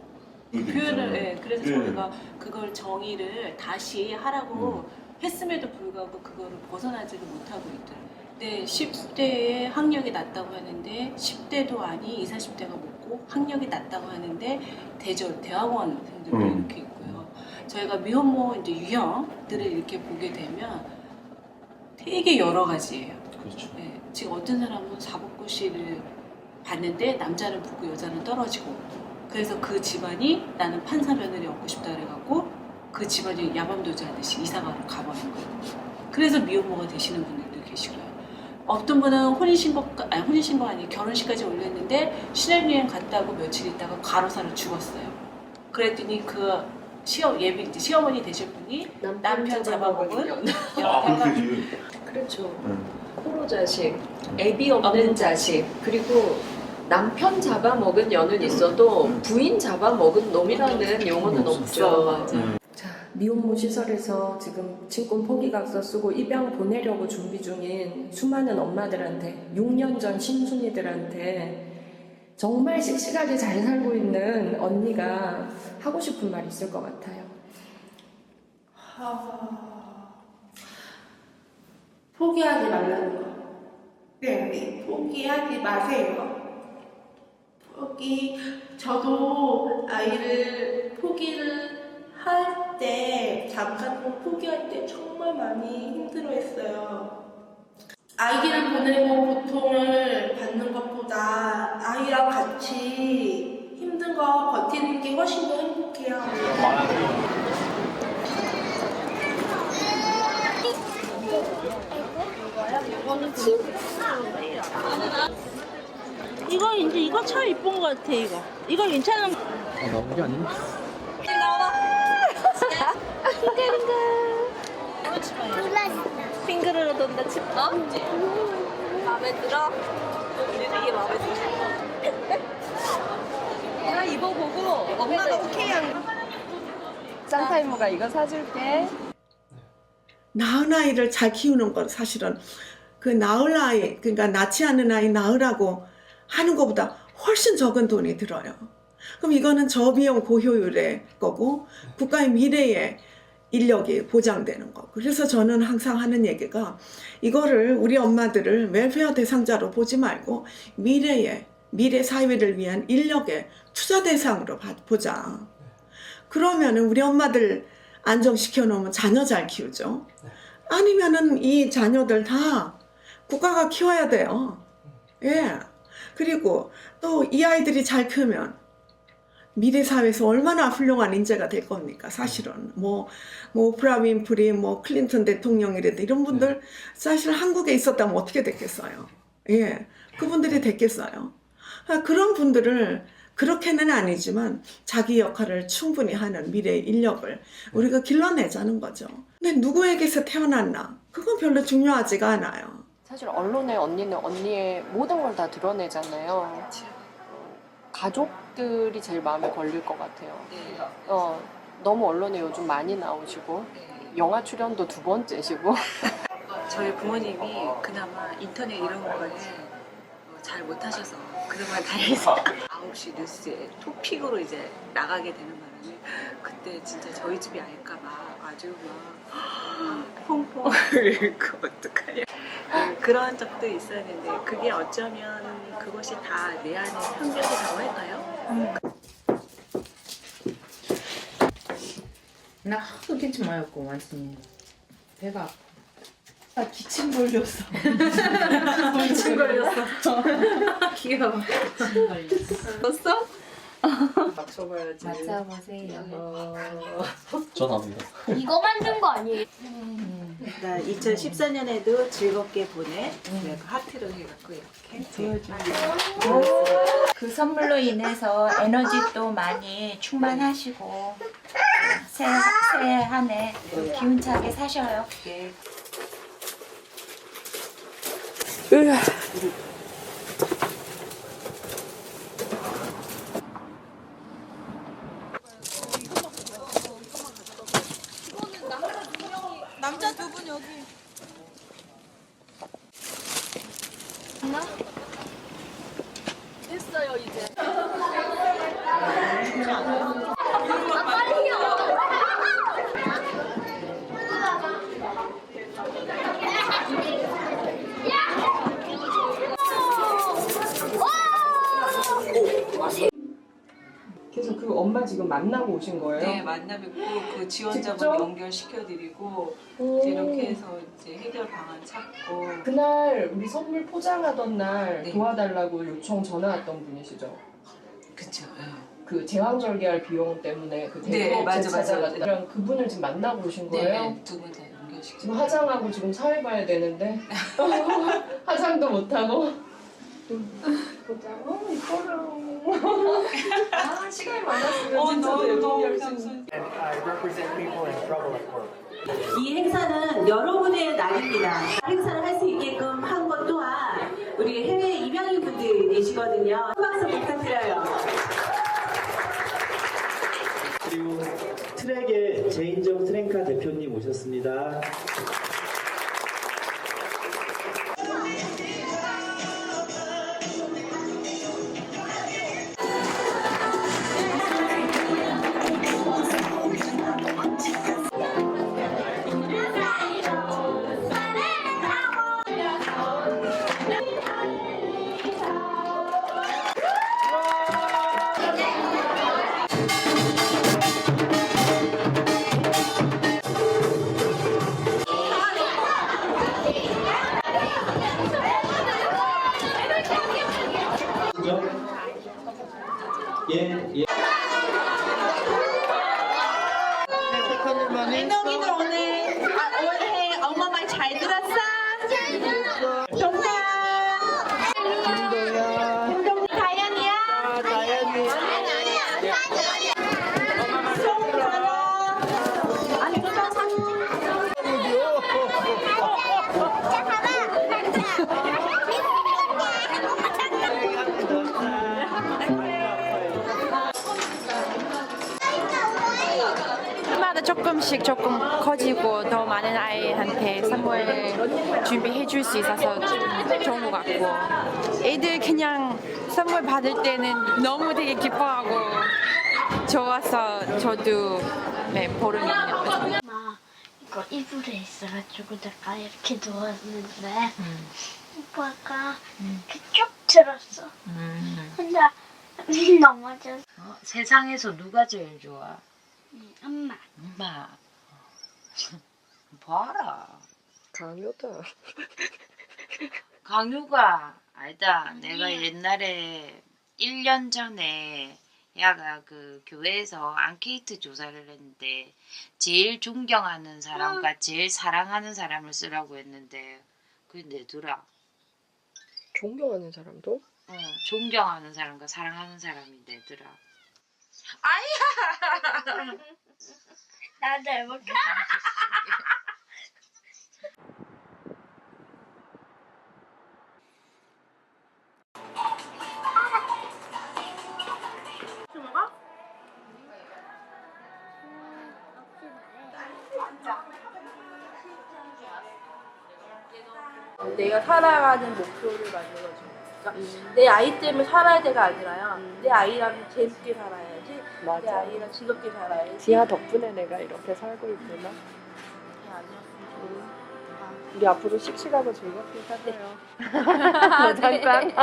S13: 표현을 그래서
S17: 네.
S13: 저희가 그걸 정의를 다시 하라고 했음에도 불구하고 그거를 벗어나지를 못하고 있더라고요. 네, 10대에 학력이 낮다고 하는데 10대도 아니 20, 30대가 먹고 학력이 낮다고 하는데 대학원생들도 이렇게 있고요. 저희가 미혼모 이제 유형들을 이렇게 보게 되면 되게 여러 가지예요.
S17: 그렇죠.
S13: 지금 어떤 사람은 사법고시를 봤는데 남자는 보고 여자는 떨어지고 그래서 그 집안이 나는 판사 며느리 얻고 싶다 그래갖고 그 집안이 야밤도주하듯이 이사가로 가버린 거예요. 그래서 미혼모가 되시는 분들도 계시고요. 어떤 분은 혼인신고 아니 결혼식까지 올렸는데 신혼여행 갔다고 며칠 있다가 과로사로 죽었어요. 그랬더니 그 시어머니 되실 분이 남편 잡아먹은
S2: 그렇죠. 호로 자식, 애비 없는 자식, 그리고 남편 잡아먹은 여는 있어도 부인 잡아먹은 놈이라는 용어는 없죠. 자, 미혼모 시설에서 지금 친권 포기각서 쓰고 입양 보내려고 준비 중인 수많은 엄마들한테 6년 전 신순이들한테 정말 씩씩하게 잘 살고 있는 언니가 하고 싶은 말 있을 것 같아요.
S5: 포기하지 말라는 거. 네, 포기하지 마세요. 저도 아이를 포기를 할 때, 잠깐 포기할 때 정말 많이 힘들어했어요. 아이를 보내고 고통을 받는 것보다 아이랑 같이 힘든 거 버티는 게 훨씬 더 행복해요.
S10: 이거 참 이쁜 것 같아. 이거 괜찮은.
S9: 나온 게 아니네.
S10: 나와. 핑크를 돈다 칩. 마음에 들어? 이게 마음에 들어.
S2: 내가 입어보고 엄마가 오케이한 산타 이모가 이거 사줄게.
S12: 낳은 아이를 잘 키우는 건 사실은 그 낳을 아이, 그러니까 낳지 않은 아이 낳으라고 하는 것보다 훨씬 적은 돈이 들어요. 그럼 이거는 저비용 고효율의 거고 국가의 미래의 인력이 보장되는 거고. 그래서 저는 항상 하는 얘기가 이거를 우리 엄마들을 웰페어 대상자로 보지 말고 미래 사회를 위한 인력의 투자 대상으로 보자. 그러면은 우리 엄마들 안정시켜 놓으면 자녀 잘 키우죠. 아니면은 이 자녀들 다 국가가 키워야 돼요. 예. 그리고 또 이 아이들이 잘 크면 미래 사회에서 얼마나 훌륭한 인재가 될 겁니까? 사실은 뭐 오프라 윈프리, 클린턴 대통령이라든 이런 분들 사실 한국에 있었다면 어떻게 됐겠어요? 예, 그분들이 됐겠어요. 그런 분들을 그렇게는 아니지만 자기 역할을 충분히 하는 미래의 인력을 우리가 길러내자는 거죠. 근데 누구에게서 태어났나? 그건 별로 중요하지가 않아요.
S2: 사실 언론에 언니는 언니의 모든 걸 다 드러내잖아요. 가족들이 제일 마음에 걸릴 것 같아요. 너무 언론에 요즘 많이 나오시고 영화 출연도 2번째시고
S13: 저희 부모님이 그나마 인터넷 이런 거는 잘 못하셔서 그동안 다행히 9시 뉴스에 토픽으로 이제 나가게 되는 바람에 그때 진짜 저희 집이 알까봐 아주 막 퐁퐁 그 어떡하냐 그런 적도 있었는데 그게 어쩌면 그것이 다 내 안의 편견이라고 할까요?
S14: 나 하도 기침 맞았고 완전히 배가 아파.
S2: 나 기침 걸렸어.
S14: 기침 걸렸어.
S2: 귀여워.
S14: 기침 걸렸어.
S2: 맞춰봐야지.
S14: 맞춰보세요.
S9: 전 압니다.
S10: 이거 만든 거 아니에요?
S3: 2014년에도 즐겁게 보내 하트로 해갖고 이렇게
S7: 그 선물로 인해서 에너지도 많이 충만하시고 새해 한 해 기운차게 사셔요. 예.
S10: 남자 2분 여기. 하나? 됐어요 이제. 빨리요.
S2: 그래서 그 엄마 지금 만나고 오신 거예요?
S13: 네, 만나뵙고 그 지원자분
S2: 직접?
S13: 연결시켜드리고
S2: 오.
S13: 이렇게 해서 이제 해결 방안 찾고
S2: 그날 우리 선물 포장하던 날
S13: 네.
S2: 도와달라고 요청 전화 왔던 분이시죠?
S13: 그쵸.
S8: 그 제왕절개할 비용 때문에 그
S6: 네,
S8: 대부업체
S6: 맞아, 맞아,
S8: 찾아가지고
S6: 맞아.
S8: 그냥 그분을 지금 만나고 오신 거예요?
S6: 네, 두 분 다 연결시켜.
S8: 지금 화장하고 지금 사회 봐야 되는데 화장도 못하고 보자고 이뻐라. 아 시간이 많았으면 진짜 너무 열심히.
S11: 이 행사는 여러분의 날입니다. 행사를 할 수 있게끔 한 것 또한 우리 해외 입양인 분들이 계시거든요. 한 박수 부탁드려요.
S15: 그리고 트랙의 제인정 트랭카 대표님 오셨습니다.
S10: 민동이들 올해 엄마 말 잘 들었어? 동생. 민동이 다현이야? 다현이. 아니 그거
S1: 해마다 조금씩 조금 커지고 더 많은 아이한테 선물 준비해 줄 수 있어서 좋은 것 같고 애들 그냥 선물 받을 때는 너무 되게 기뻐하고 좋아서 저도 네, 보름이에요.
S16: 엄마 이거 이불에 있어가지고 내가 이렇게 누웠는데 오빠가 이렇게 쭉 들었어. 혼자 넘어져서.
S7: 세상에서 누가 제일 좋아?
S16: 엄마.
S7: 엄마. 봐라.
S2: 강요다.
S7: 강유가 아니다. 내가 옛날에 1년 전에 야가 그 교회에서 앙케이트 조사를 했는데 제일 존경하는 사람과 제일 사랑하는 사람을 쓰라고 했는데 그게 내더라.
S2: 존경하는 사람도?
S7: 존경하는 사람과 사랑하는 사람이 내더라. 아이야!
S16: 나도 해볼까?
S5: 내가 살아가는 목표를 만들어줘. 그러니까 내 아이 때문에 살아야 돼가 아니라요. 내 아이랑 재밌게 살아야지. 내
S2: 맞아.
S5: 아이랑 즐겁게 살아야지.
S2: 지아 덕분에 내가 이렇게 살고 있구나. 우리 앞으로 씩씩하고 즐겁게 살아요.
S5: 네.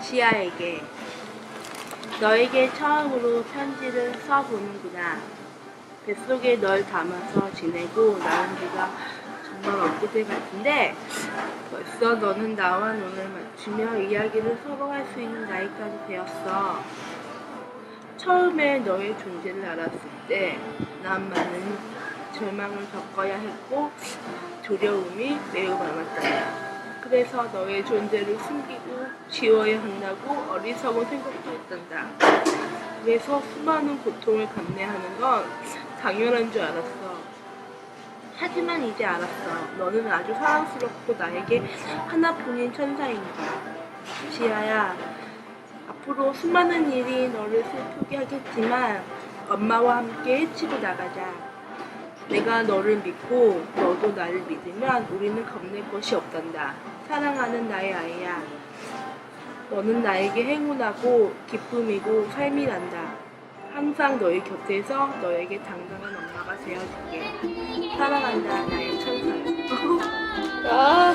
S5: 지아에게 너에게 처음으로 편지를 써보는구나. 뱃속에 널 담아서 지내고 나온 지가 정말 엊그제 같은데 벌써 너는 나와 눈을 맞추며 이야기를 서로 할 수 있는 나이까지 되었어. 처음에 너의 존재를 알았을 때 난 많은 절망을 겪어야 했고 두려움이 매우 많았단다. 그래서 너의 존재를 숨기고 지워야 한다고 어리석은 생각도 했단다. 그래서 수많은 고통을 감내하는 건 당연한 줄 알았어. 하지만 이제 알았어. 너는 아주 사랑스럽고 나에게 하나뿐인 천사인다. 지아야, 앞으로 수많은 일이 너를 슬프게 하겠지만 엄마와 함께 헤치고 나가자. 내가 너를 믿고 너도 나를 믿으면 우리는 겁낼 것이 없단다. 사랑하는 나의 아이야. 너는 나에게 행운하고 기쁨이고 삶이란다. 항상 너의 곁에서 너에게 당당한 엄마가 되어줄게. 사랑한다, 나의 천사야.
S2: 지아.